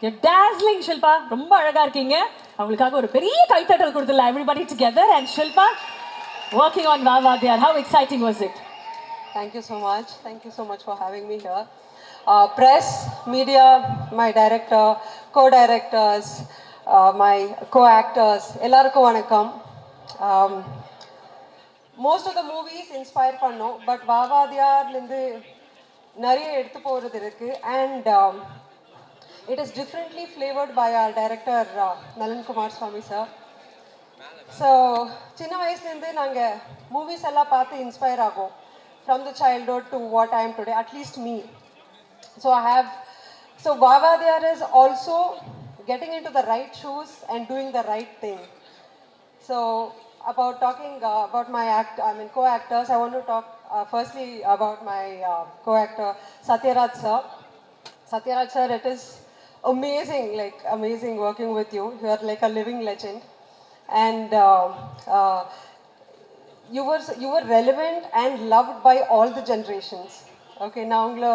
You're dazzling, Shilpa. ரொம்ப அழகா இருக்கீங்க. அவங்களுக்காக ஒரு பெரிய கைத்தட்டல் கொடுத்துடலாம். Everybody together and Shilpa working on Vavadiyar. How exciting was it? Thank you so much. Thank you so much for having me here. Press, media, my director, co-directors, my co-actors, எல்லாருக்கும் வணக்கம். Most of the movies inspire பண்ணோம், but வாவாதியார்லேருந்து நிறைய எடுத்து போகிறது இருக்குது. And it is differently flavored by our director, Nalan Kumar Swamy sir. So, சின்ன வயசுலேருந்து நாங்கள் மூவிஸ் எல்லாம் பார்த்து இன்ஸ்பயர் ஆகும். From the childhood to what I am today, at least me. So Vavadiyar is also getting into the right shoes and doing the right thing. So about talking about my co-actors, I want to talk firstly about my co-actor Satyaraj sir. Satyaraj sir, it is amazing working with you. You are like a living legend, and you were relevant and loved by all the generations. Okay, now உங்களை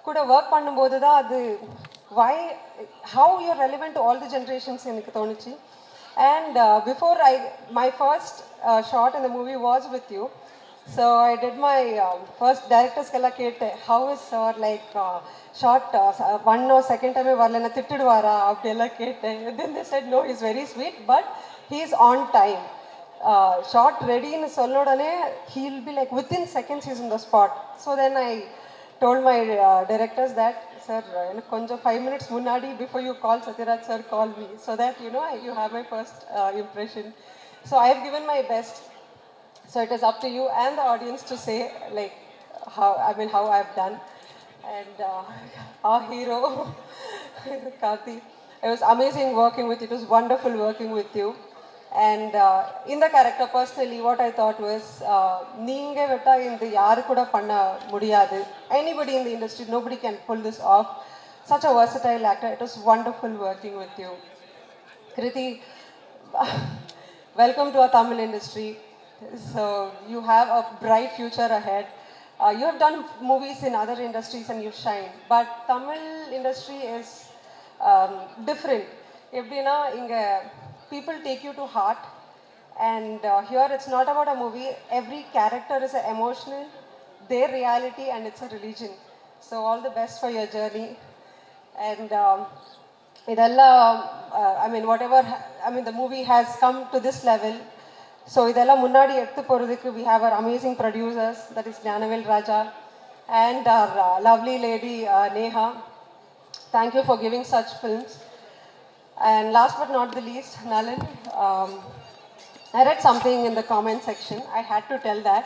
கூட work பண்ணும்போது தான் அது how you're relevant to all the generations எனக்கு தோணுச்சு. And before my first shot in the movie was with you. So I did my first director's kella kette, how is sir like shot one or second time varlena thittiduvara appadiyella kette. Then they said no, he's very sweet but he's on time. Shot ready in sollodane he'll be like within seconds he's in the spot. So then I told my directors that sir konja 5 minutes munadi before you call Satyaraj sir, call me so that you have my first impression. So I have given my best. So it is up to you and the audience to say like how I've done. And our hero Karthi, it was amazing working with you. It was wonderful working with you. And in the character personally what I thought was neenga vetta inda yaru kuda panna mudiyadu. Anybody in the industry, nobody can pull this off. Such a versatile actor. It was wonderful working with you. Kriti, welcome to our Tamil industry. So you have a bright future ahead. You have done movies in other industries and you shine, but Tamil industry is different. Eppdina inga people take you to heart, and here it's not about a movie. Every character is emotional, their reality, and it's a religion. So all the best for your journey. And the movie has come to this level. So idella munnadi eduthu poradhukku we have our amazing producers, that is Jnanavel Raja and our lovely lady Neha. Thank you for giving such films. And last but not the least, Nalan, I read something in the comment section. I had to tell that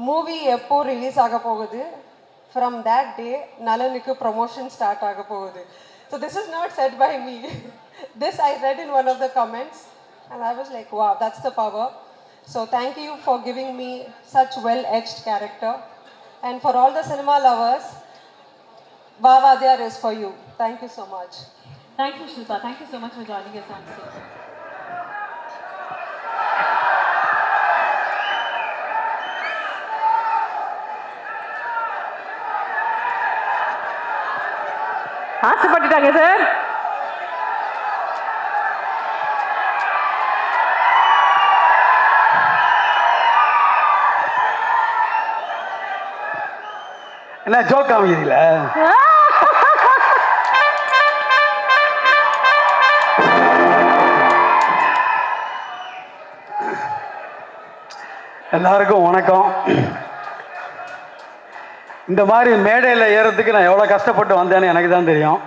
movie eppo release aga pogudhu, from that day Nalanukku promotion start aga pogudhu. So this is not said by me. This I read in one of the comments and I was like, wow, that's the power. So thank you for giving me such well-edged character. And for all the cinema lovers, Vavadiyar is for you. Thank you so much. Thank you, Shilpa. Thank you so much for joining us on stage. ஆசைப்பட்டுட்டாங்க sir. என்ன joke காமிக்கிறீங்களா? எல்லாருக்கும் வணக்கம். இந்த மாதிரி மேடையில் ஏறதுக்கு நான் எவ்வளோ கஷ்டப்பட்டு வந்தேன்னு எனக்கு தான் தெரியும்.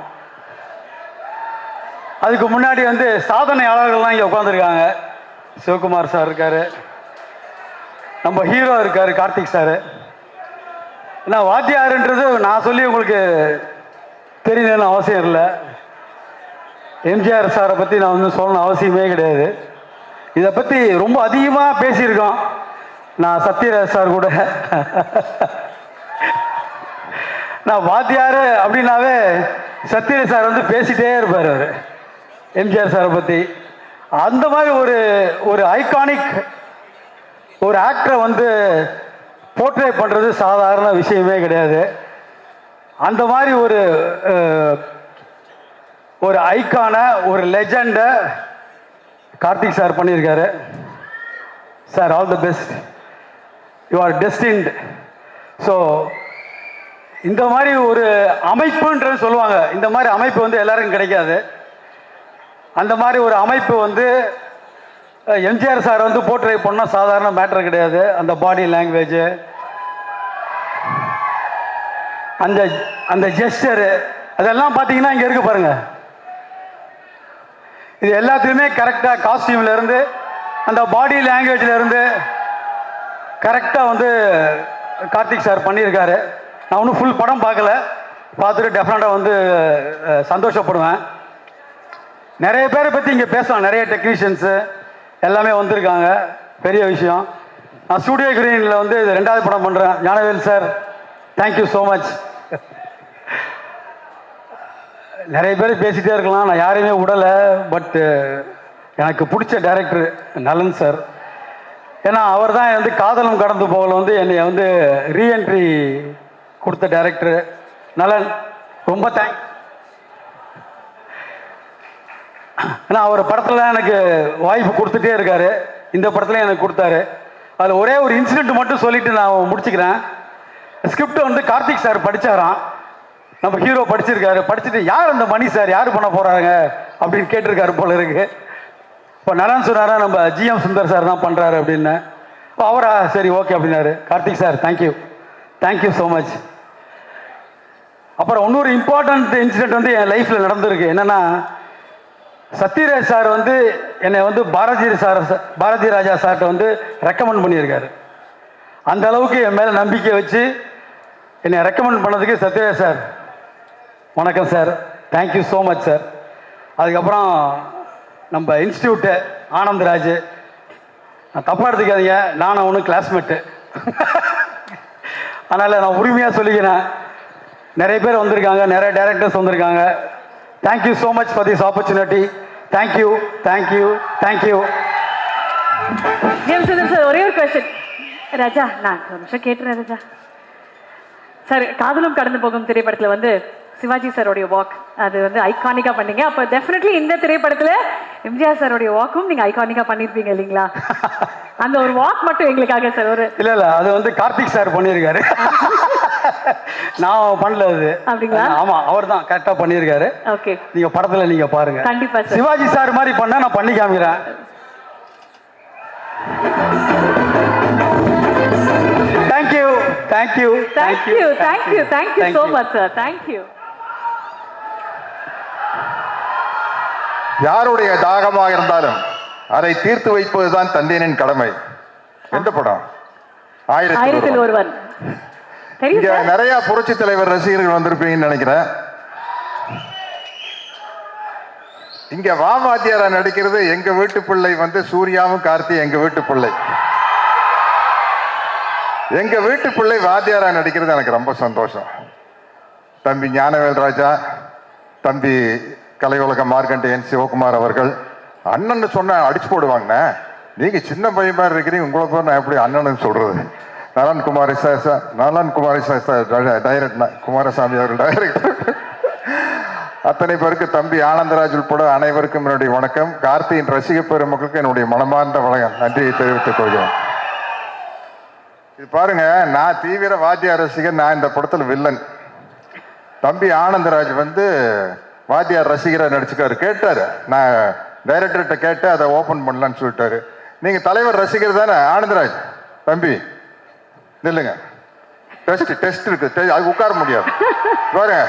அதுக்கு முன்னாடி சாதனையாளர்கள்லாம் இங்கே உட்காந்துருக்காங்க. சிவகுமார் சார் இருக்கார், நம்ம ஹீரோ இருக்கார் கார்த்திக் சார். ஏன்னா வாத்தியாருன்றது நான் சொல்லி உங்களுக்கு தெரியணும்னு அவசியம் இல்லை. எம்ஜிஆர் சாரை பற்றி நான் சொல்லணும் அவசியமே கிடையாது. இதை பற்றி ரொம்ப அதிகமாக பேசியிருக்கோம் நான் சத்யராஜ் சார் கூட. நான் வாத்தியார் அப்படின்னாவே சத்யராஜ் சார் பேசிகிட்டே இருப்பார் அவர் எம்ஜிஆர் சாரை பற்றி. அந்த மாதிரி ஒரு ஐகானிக் ஒரு ஆக்டரை போர்ட்ரே பண்ணுறது சாதாரண விஷயமே கிடையாது. அந்த மாதிரி ஒரு ஐக்கான ஒரு லெஜண்டை கார்த்திக் சார் பண்ணியிருக்காரு. Sir, all the best. You are destined. So இந்த மாதிரி ஒரு அமைப்புன்றது சொல்லுவாங்க. இந்த மாதிரி அமைப்பு வந்து எல்லாருக்கும் கிடைக்காது. அந்த மாதிரி ஒரு அமைப்பு வந்து எம்ஜிஆர் சார் வந்து போர்ட்ரே பண்ணால் சாதாரண மேட்டர் கிடையாது. அந்த பாடி லாங்குவேஜு, அந்த அந்த ஜெஸ்டரு, அதெல்லாம் பார்த்தீங்கன்னா இங்கே இருக்கு பாருங்க. இது எல்லாத்தையுமே கரெக்டாக காஸ்டியூம்லேருந்து அந்த பாடி லாங்குவேஜ்லேருந்து கரெக்டாக வந்து கார்த்திக் சார் பண்ணியிருக்காரு. நான் ஒன்றும் ஃபுல் படம் பார்க்கல, பார்த்துட்டு டெஃபினட்டாக வந்து சந்தோஷப்படுவேன். நிறைய பேரை பற்றி இங்கே பேசலாம், நிறைய டெக்னீஷியன்ஸு எல்லாமே வந்திருக்காங்க, பெரிய விஷயம். நான் ஸ்டூடியோ கிரீனில் வந்து இது 2வது படம் பண்ணுறேன். Gnanavel sir, thank you so much. நிறைய பேர் பேசிகிட்டே இருக்கலாம், நான் யாரையுமே விடலை. பட்டு எனக்கு பிடிச்ச டைரக்டர் நலன் சார். ஏன்னா அவர் தான் வந்து காதலும் கடந்து போகல வந்து என்னை வந்து ரீஎன்ட்ரி கொடுத்த டைரக்டர் நலன். ரொம்ப தேங்க்ஸ். ஏன்னா அவர் படத்தில் எனக்கு வாய்ப்பு கொடுத்துட்டே இருக்காரு. இந்த படத்துலையும் எனக்கு கொடுத்தாரு. அதில் ஒரே ஒரு இன்சிடென்ட் மட்டும் சொல்லிட்டு நான் முடிச்சுக்கிறேன். ஸ்கிரிப்ட் வந்து கார்த்திக் சார் படித்தாராம், நம்ம ஹீரோ படிச்சிருக்காரு. படிச்சுட்டு யார் அந்த மணி சார், யார் பண்ண போகிறாங்க அப்படின்னு கேட்டிருக்காரு போல இருக்கு. இப்போ நலன் சொன்னாரா, நம்ம ஜிஎம் சுந்தர் சார் தான் பண்ணுறாரு அப்படின்னு. அவரா, சரி ஓகே அப்படின்னாரு. Karthik sir, thank you, thank you so much. அப்புறம் இன்னொரு இம்பார்ட்டண்ட் இன்சிடென்ட் வந்து என் லைஃப்பில் நடந்திருக்கு. என்னென்னா, சத்யராஜ் சார் வந்து என்னை வந்து பாரதி ராஜா சார்கிட்ட வந்து ரெக்கமெண்ட் பண்ணியிருக்காரு. அந்த அளவுக்கு என் மேலே நம்பிக்கை வச்சு என்னை ரெக்கமெண்ட் பண்ணதுக்கு சத்யராஜ் சார் வணக்கம் sir, thank you so much sir. அதுக்கப்புறம் நம்ம இன்ஸ்டியூட்டு ஆனந்த்ராஜ், நான் தப்பாக எடுத்துக்காதீங்க, நான் அவனு கிளாஸ்மேட்டு. அதனால் நான் உரிமையாக சொல்லிக்கிறேன். நிறைய பேர் வந்திருக்காங்க, நிறைய டைரக்டர்ஸ் வந்திருக்காங்க. Thank you so much for this opportunity. Thank you, thank you, thank you. Sir, ஒரே ஒரு கொஸ்டின் ராஜா, நான் ஒரு நிமிஷம் கேட்டுறேன் ராஜா சார். காதலும் கடந்து போகும் திரைப்படத்தில் வந்து சிவாஜி சாரோடைய வாக் அது வந்து ஐகானிக்காக பண்ணீங்க. அப்போ டெஃபினெட்லி இந்த திரைப்படத்தில் எம்ஜிஆர் சாரோடைய வாக்கும் நீங்கள் ஐகானிக்காக பண்ணியிருப்பீங்க இல்லைங்களா? அந்த ஒரு வாக் மட்டும் எங்களுக்காக சார். ஒரு இல்லை, அது வந்து கார்த்திக் சார் பண்ணியிருக்காரு, நான் பண்ணல அது. அப்படிங்களா? ஆமாம், அவர் தான் கரெக்டாக பண்ணியிருக்காரு. ஓகே, நீங்கள் படத்தில் நீங்கள் பாருங்கள். கண்டிப்பாக சார். சிவாஜி சார் மாதிரி பண்ணால் நான் பண்ணி காமிக்கிறேன். Thank you, thank you, thank you, thank you, thank you so much sir. Thank you. யாருடைய தாகமாக இருந்தாலும் அதை தீர்த்து வைப்பதுதான் தந்தையனின் கடமை. எந்த படம்? ஆயிரத்தில் ஒருவன். இங்க நிறைய புரட்சி தலைவர் ரசிகர்கள் வந்திருப்பீங்கன்னு நினைக்கிறேன். இங்க வாத்தியாரா நடிக்கிறது எங்க வீட்டு பிள்ளை வந்து சூர்யாவும் கார்த்தி எங்க வீட்டு பிள்ளை. எங்க வீட்டு பிள்ளை வாத்தியாரா நடிக்கிறது எனக்கு ரொம்ப சந்தோஷம். தம்பி ஞானவேல் ராஜா, தம்பி கலையுலக மார்க்கண்டேயன் சிவகுமார் அவர்கள் அண்ணன் சொன்ன அடிச்சு போடுவாங்க. நீங்க சின்ன பையன் மாதிரி இருக்கிறீங்க, உங்களை போய் நான் எப்படி அண்ணன் சொல்றது? நலன் குமாரி டைரக்டர் குமாரசாமி அவர்கள் டைரக்டர். அத்தனை பேருக்கு தம்பி ஆனந்தராஜ் உட்பட அனைவருக்கும் என்னுடைய வணக்கம். கார்த்தியின் ரசிக பெருமக்களுக்கு என்னுடைய மனமார்ந்த நன்றியை தெரிவித்துக் கொள்கிறேன். இது பாருங்க, நான் தீவிர வாத்தியார் ரசிகர். நான் இந்த படத்துல வில்லன். தம்பி ஆனந்தராஜ் வந்து வாத்தியார் ரசிகராக நடிச்சுக்காரு. கேட்டாரு, நான் டைரக்டர்கிட்ட கேட்டு அதை ஓப்பன் பண்ணலான்னு சொல்லிட்டாரு. நீங்க தலைவர் ரசிகர் தானே ஆனந்தராஜ்? தம்பி நில்லுங்க, டெஸ்ட் இருக்கு, அது உட்கார முடியாது. பாருங்க,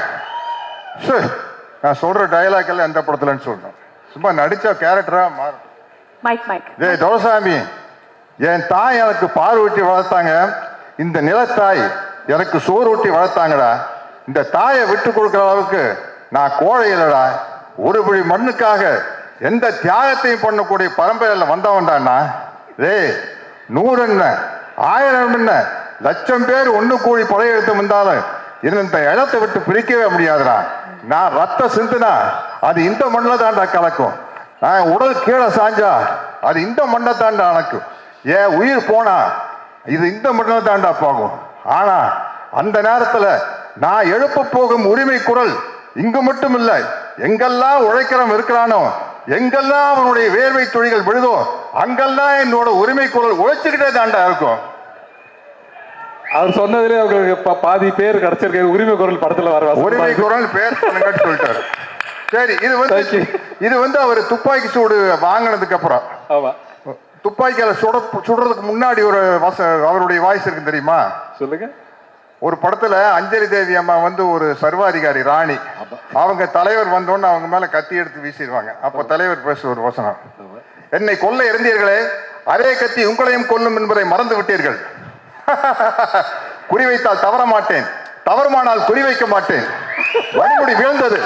நான் சொல்ற டயலாக் எல்லாம் எந்த படத்துலன்னு சொல்லணும். சும்மா நடிச்ச கேரக்டரா மாறும். டேய் தோசாமி, என் தாய் எனக்கு பால் ஊட்டி வளர்த்தாங்க, இந்த நிலத்தாய் எனக்கு சோறு ஊட்டி வளர்த்தாங்கடா. இந்த தாயை விட்டு கொடுக்குற அளவுக்கு நான் கோழை இல்லடா. ஒரு பிடி மண்ணுக்காக எந்த தியாகத்தையும் பண்ணக்கூடிய பரம்பரையில வந்தவன்டான்னா. டேய் 100 என்ன 1000 என்ன 1,00,000 பேர் ஒண்ணு கூடி படையெடுத்து வந்தாலும் இந்த இடத்தை விட்டு பிரிக்கவே முடியாதுடா. நான் ரத்த சிந்துனா அது இந்த மண்ணில் தாண்டா கலக்கும். நான் உடல் கீழே சாஞ்சா அது இந்த மண்ணை தாண்டா அணக்கும். ஏன் உயிர் போனா இது இந்த மட்டும் தாண்டா போகும். ஆனா அந்த நேரத்துல நான் எழுப்ப போகும் உரிமை குரல் இங்கு மட்டும் இல்லை, எங்கெல்லாம் உழைக்கிறவன் இருக்கிறானோ, எங்கெல்லாம் அவனுடைய வேர்வை துளிகள் விழுதோ, அங்கெல்லாம் என்னோட உரிமை குரல் உழைச்சுக்கிட்டே தாண்டா இருக்கும். அவர் சொன்னதுல உங்களுக்கு பாதி பேர் கிடைச்சிருக்கு. உரிமை குரல் படத்துல வர உரிமை குரல் பேர் பண்ணுங்கன்னு சொல்லிட்டாரு. சரி, இது வந்து அவர் துப்பாக்கி சூடு வாங்கினதுக்கு அப்புறம், ஆமா, துப்பாக்கியால சுடுறதுக்கு முன்னாடி ஒரு அவருடைய வாய்ஸ் இருக்கு தெரியுமா? சொல்லுங்க. ஒரு படத்துல அஞ்சலி தேவி அம்மா வந்து ஒரு சர்வாதிகாரி ராணி, அவங்க தலைவர் வந்தோன்னு அவங்க மேல கத்தி எடுத்து வீசிடுவாங்க. அப்ப தலைவர் பேச ஒரு வசனம், என்னை கொல்ல இருந்தீர்களே, அதே கத்தி உங்களையும் கொல்லும் என்பதை மறந்து விட்டீர்கள். குறிவைத்தால் தவற மாட்டேன், தவறுமானால் குறிவைக்க மாட்டேன். வழிமுடி வீழ்ந்தது.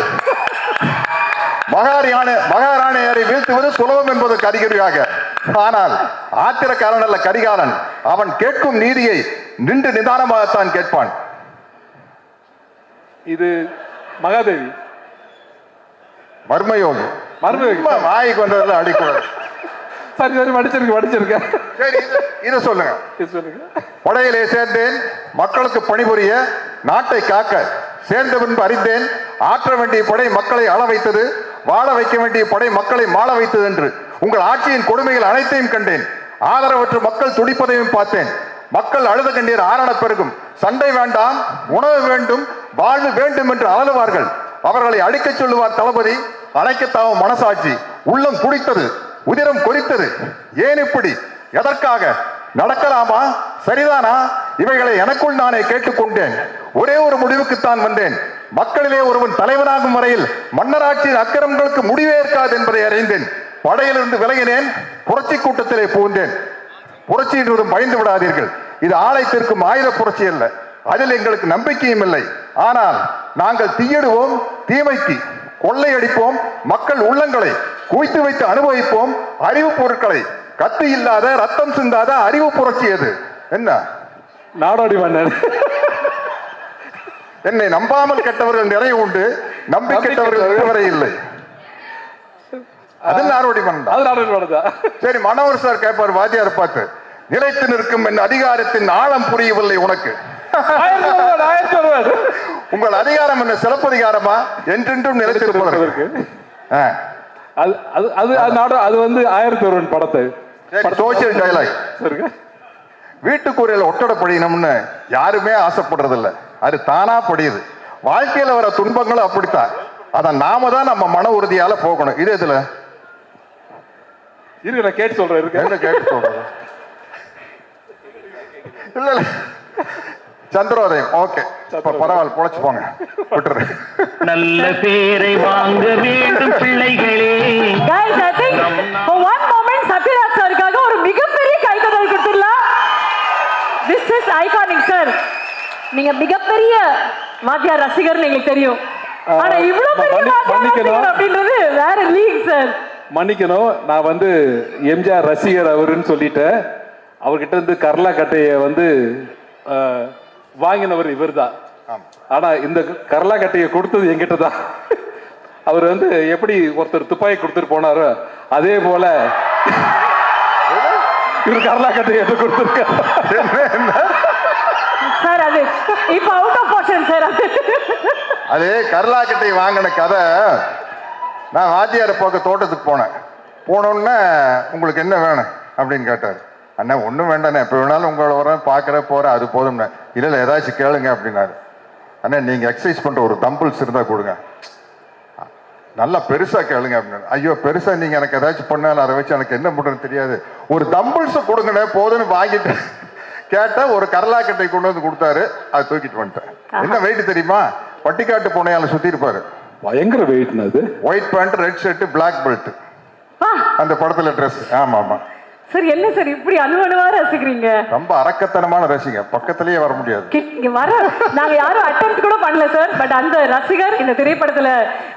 மகாராணியரை வீழ்த்துவது சுலபம் என்பதற்கு அறிகுறியாக. ஆனால் ஆத்திரக்காரன் அல்ல கரிகாலன், அவன் கேட்கும் நீதியை நின்று நிதானமாகத்தான் கேட்பான். இது மகாதேவி மர்மயோகி. வாய்க்கு வந்ததில் அடிக்கூடாது. சரி சரி, படிச்சிருக்க. சரி, இதை சொல்லுங்க. படையிலே சேர்ந்தேன் மக்களுக்கு பணிபுரிய, நாட்டை காக்க. சேர்ந்த பின்பு அறிந்தேன், ஆற்ற வேண்டிய படை மக்களை அள வைத்தது, வாழ வைக்க வேண்டிய படை மக்களை மாள வைத்தது என்று. உங்கள் ஆட்சியின் கொடுமைகள் அனைத்தையும் கண்டேன். ஆதரவற்ற மக்கள் துடிப்பதையும் பார்த்தேன். மக்கள் அழுத கண்ணீர் ஆரண பெருகும். சண்டை வேண்டாம், உணவு வேண்டும், வாழ்வு வேண்டும் என்று அலறுவார்கள். அவர்களை அழிக்க சொல்லுவார் தளபதி. அணைக்கத்தாவும் மனசாட்சி. உள்ளம் துடித்தது, உதிரம் கொதித்தது. ஏன் இப்படி? எதற்காக? நடக்கலாமா? சரிதானா? இவைகளை எனக்குள் நானே கேட்டுக்கொண்டேன். ஒரே ஒரு முடிவுக்குத்தான் வந்தேன். மக்களிலே ஒருவன் தலைவனாகும் வரையில் மன்னராட்சியின் அக்கிரமங்களுக்கு முடிவே இருக்காது என்பதை அறிந்தேன். படையிலிருந்து விலகினேன். புரட்சி கூட்டத்திலே புகுந்தேன். புரட்சி என்றும் பயந்து விடாதீர்கள். இது ஆலயத்திற்கும் ஆயுத புரட்சி அல்ல. அதில் எங்களுக்கு நம்பிக்கையும் இல்லை. ஆனால் நாங்கள் தீயிடுவோம், தீமைக்கு கொள்ளையடிப்போம், மக்கள் உள்ளங்களை குவித்து வைத்து அனுபவிப்போம். அறிவு பொருட்களை கத்து இல்லாத, ரத்தம் சிந்தாத அறிவு புரட்சி அது. என்ன நாடோடி மன்னர். என்னை நம்பாமல் கெட்டவர்கள் நிறைய உண்டு, நம்பி கெட்டவர்கள் இதுவரை இல்லை. அது நாடோடி மன்னர். சரி, மனோகர் சார் கேட்பார் வாத்தியார் பார்த்து, நிலைத்து நிற்கும் என் அதிகாரத்தின் ஆழம் புரியவில்லை உனக்கு. உங்கள் அதிகாரம் என்ன சிறப்பதிகாரமா? என்றென்றும் நிலைத்திருப்பதற்கு. அது வந்து 1001 படத்தை சோசியல் டயலாக். வீட்டுக்குறையில் ஒட்டட படிக்கணும்னு யாருமே ஆசைப்படுறதில்ல, அது தானா படியுது. வாழ்க்கையில வர துன்பங்களும் அப்படித்தான். அத நாம தான் நம்ம மன உறுதியால போகணும். இது எதுல இருக்கு? நான் கேட்டு சொல்றேன். இருக்கு, என்ன கேட்டு சொல்றது? இல்ல இல்ல, சந்திரோதயம். ஓகே, பரவாயில்ல, பொழைச்சு போங்க, விட்டுரு. நல்ல பேரை வாங்க வேண்டும் பிள்ளைகளே. Guys, I think for one moment Sathyaraj சாருக்காக ஒரு மிகப்பெரிய கைதட்டல் கொடுத்துடலாம். This is iconic sir. நீங்க மிகப்பெரிய வாத்தியார் ரசிகர் எங்களுக்கு தெரியும். ஆனா இவ்வளவு பெரிய வாத்தியார் ரசிகர் அப்படின்றது வேற லீக் சார். மன்னிக்கணும், நான் வந்து எம்ஜிஆர் ரசிகர் அவருன்னு சொல்லிட்டேன். அவர்கிட்ட இருந்து கர்லா கட்டையை வந்து வாங்கினவர் இவர் தான். ஆனா இந்த கர்லா கட்டையை கொடுத்தது என்கிட்ட தான். அவர் வந்து எப்படி ஒருத்தர் துப்பாக்கி கொடுத்துட்டு போனாரோ அதே போல இவர் கர்லா கட்டையை எடுத்து கொடுத்துருக்காரு சார். அது இப்ப அவுட் ஆஃப் ஆப்ஷன் சார். அது கர்லா கட்டை வாங்கின கதை. நான் வாத்தியாரை பார்க்க தோட்டத்துக்கு போனோன்னே உங்களுக்கு என்ன வேணும் அப்படின்னு கேட்டார். அண்ணா ஒன்றும் வேண்டாண்ணே, எப்போ வேணாலும் உங்களை வரேன், பார்க்குற போகிறேன், அது போதும்ண்ணே. இல்லை இல்லை, ஏதாச்சும் கேளுங்க அப்படின்னாரு. அண்ணா நீங்கள் எக்ஸசைஸ் பண்ணுற ஒரு தம்பிள்ஸ் இருந்தால் கொடுங்க, நல்லா பெருசாக கேளுங்க அப்படின்னாரு. ஐயோ, பெருசாக நீங்கள் எனக்கு ஏதாச்சும் பண்ணாலும் அதை வச்சு எனக்கு என்ன பண்ணுறதுன்னு தெரியாது, ஒரு தம்பிள்ஸை கொடுங்கண்ணே போதுன்னு வாங்கிட்டு கேட்டால் ஒரு கரலாக்கட்டை கொண்டு வந்து கொடுத்தாரு. அதை தூக்கிட்டு வந்துட்டேன். என்ன வெயிட் தெரியுமா? பட்டிக்காட்டு பூனையால சுற்றி இருப்பாரு. பயங்கர weight. White pant, red shirt, black belt. அந்த படத்துல ட்ரெஸ். ஆமா ஆமா சார். என்ன சார் இப்படி அணுவணுவா ரசிக்கிறீங்க? ரொம்ப அரக்கத்தனமான ரசிங்க, பக்கத்திலேயே வர முடியாது. இங்க வர நாங்க யாரும் அட்டெம்ப்ட் கூட பண்ணல சார். பட் அந்த ரசிகர் இந்த திரைப்படத்துல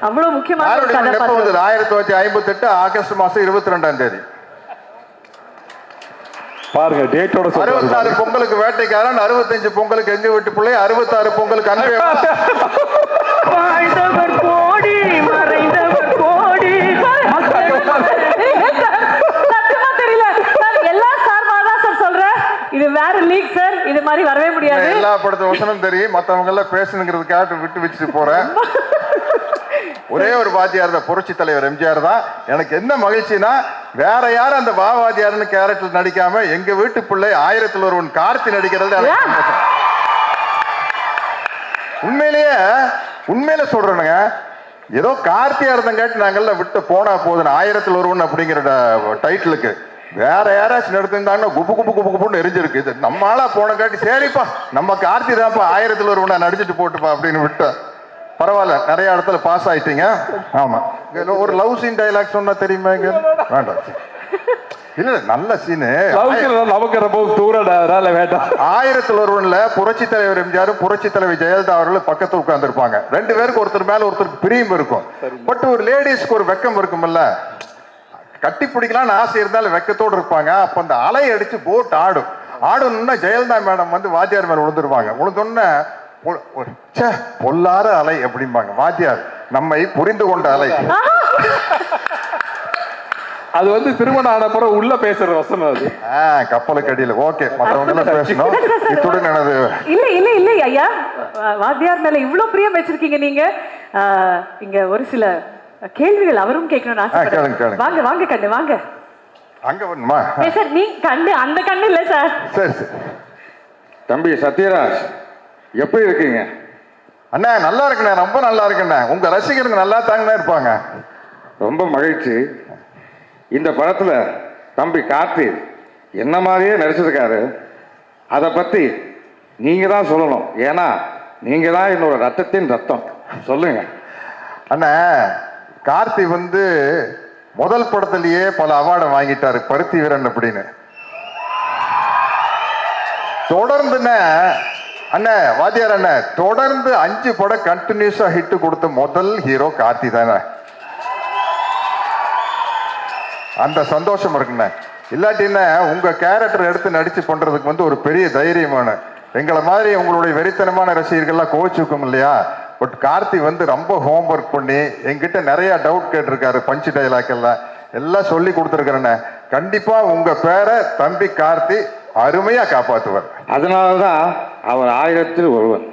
அவ்வளவு முக்கியமான ஒரு கதாபாத்திரம். 1958 ஆகஸ்ட் மாசம் 22ஆம் தேதி பாருங்க, டேட்டோட 66 பொங்கலுக்கு வேட்டைக்காரன், 65 பொங்கலுக்கு எங்க வீட்டு பிள்ளை, 66 பொங்கலுக்கு அன்பே. வாழ்ந்தவர் கோடி, மறைந்தவர் கோடி. சத்தியமா தெரியல சார். எல்லா சார்பாதான் சார் சொல்றேன், இது வேற யூனிக் சார், இது மாதிரி வரவே முடியாது. எல்லா படத்து வசனம் தெரியும், மற்றவங்க எல்லாம் பேசணுங்கிறதுக்காக விட்டு வச்சுட்டு போறேன். ஒரே ஒரு வாத்தியார் தான், புரட்சி தலைவர் எம்ஜிஆர் தான். எனக்கு என்ன மகிழ்ச்சினா, வேற யாரும் அந்த வாத்தியார்னு கேரக்டர் நடிக்காம எங்க வீட்டு பிள்ளை 1001 கார்த்தி நடிக்கிறது எனக்கு சந்தோஷம். உண்மையிலே சொல்றேனுங்க, ஏதோ கார்த்தியா இருந்தங்காட்டி நாங்கெல்லாம் விட்டு போனா போதுன்னு 1001 அப்படிங்கிற டைட்டிலுக்கு வேற யாராச்சும் எடுத்திருந்தாங்கன்னா குப்பு குப்பு குப்பு குப்புன்னு எரிஞ்சிருக்கு. இது நம்ம ஆளா போனங்காட்டி சரிப்பா நம்ம கார்த்தி தான்ப்பா 1001 நடிச்சுட்டு போட்டுப்பா அப்படின்னு விட்டேன். பரவாயில்ல, நிறைய இடத்துல பாஸ் ஆயிட்டீங்க. ஆமா, ஒரு லவ் சீன் டைலாக் சொன்னா தெரியுமா? இங்க வேண்டாம், இல்ல நல்ல சீனு. நமக்கு ரொம்ப தூரம் வேண்டாம். 1001 புரட்சி தலைவர் எம்ஜிஆரும் புரட்சி தலைவர் ஜெயலலிதா அவர்களும் பக்கத்துல உட்கார்ந்துருப்பாங்க. 2 பேருக்கு ஒருத்தர் மேல ஒருத்தருக்கு பிரியம் இருக்கும். பட் ஒரு லேடிஸ்க்கு ஒரு வெக்கம் இருக்கும்ல, கட்டி பிடிக்கலாம்னு ஆசை இருந்தாலும் வெக்கத்தோடு இருப்பாங்க. அப்ப அந்த அலை அடிச்சு போட் ஆடணும்னா ஜெயலலிதா மேடம் வந்து வாத்தியார் மேல விழுந்துருவாங்க. விழுந்தோன்னே பொல்லாத அலை அப்படிம்பாங்க. வாத்தியார் நம்மை புரிந்து கொண்ட அலை. அது வந்து திருமணம் ஆன பிறகு உள்ள பேசுற வசனம் அது. கப்பலுக்கு அடியில். ஓகே, மற்றவங்க எல்லாம் பேசணும். இத்துடன் எனது இல்ல ஐயா, வாத்தியார் மேல இவ்வளவு பிரியம் வச்சிருக்கீங்க நீங்க. இங்க ஒரு சில கேள்விகள் அவரும் கேட்கணும்னு ஆசைப்படுறேன். வாங்க வாங்க கண்ணு வாங்க. அங்க வரணுமா? சார் நீ கண்ணு, அந்த கண்ணு இல்ல சார். சரி சரி. தம்பி சத்யராஜ் எப்படி இருக்கீங்க? அண்ணா நல்லா இருக்குண்ணே, ரொம்ப நல்லா இருக்குண்ணே. உங்க ரசிகருங்க நல்லா தாங்கண்ணா இருப்பாங்க. ரொம்ப மகிழ்ச்சி. இந்த படத்துல தம்பி கார்த்தி என்ன மாதிரியே நடிச்சிருக்காரு. அதை பத்தி நீங்க தான் சொல்லணும். ஏன்னா நீங்க தான் என்னோட ரத்தத்தின் ரத்தம். சொல்லுங்க அண்ணா. கார்த்தி வந்து முதல் படத்திலேயே பல அவார்டை வாங்கிட்டாரு, பருத்தி வீரன் அப்படின்னு. தொடர்ந்துண்ணே அண்ணா வாத்தியார் அண்ணா தொடர்ந்து 5 படம் கண்டினியூஸா ஹிட் கொடுத்த முதல் ஹீரோ கார்த்தி தானே. அந்த சந்தோஷம் இருக்குண்ணே. இல்லாட்டின்னா உங்க கேரக்டர் எடுத்து நடிச்சு பண்றதுக்கு வந்து ஒரு பெரிய தைரியமான, எங்களை மாதிரி உங்களுடைய வெறித்தனமான ரசிகர்கள்லாம் கோச்சுக்கும் இல்லையா. பட் கார்த்தி வந்து ரொம்ப ஹோம்ஒர்க் பண்ணி என்கிட்ட நிறைய டவுட் கேட்டிருக்காரு. பஞ்சு டைலாக் எல்லாம் சொல்லி கொடுத்துருக்கிறேண்ணே. கண்டிப்பா உங்க பேரை தம்பி கார்த்தி அருமையா காப்பாற்றுவார். அதனாலதான் அவர் 1001.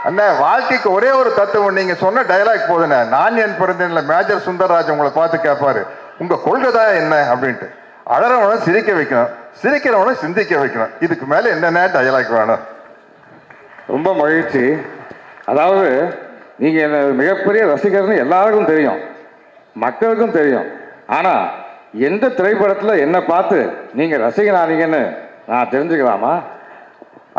அண்ணா வாழ்க்கைக்கு ஒரே ஒரு தத்துவம், நீங்க சொன்ன டைலாக் போதுண்ணே. நான் என் பிறந்தேன்ல மேஜர் சுந்தரராஜ் உங்களை பார்த்து கேட்பாரு, உங்க கொள்கை தான் என்ன அப்படின்ட்டு. அழறவனும் சிரிக்க வைக்கணும், சிரிக்கிறவனும் சிந்திக்க வைக்கணும். இதுக்கு மேல என்னென்ன டைலாக் வேணும்? ரொம்ப மகிழ்ச்சி. அதாவது நீங்க என்ன மிகப்பெரிய ரசிகர்னு எல்லாருக்கும் தெரியும், மக்களுக்கும் தெரியும். ஆனா எந்த திரைப்படத்துல என்ன பார்த்து நீங்க ரசிகனானீங்கன்னு நான் தெரிஞ்சுக்கலாமா?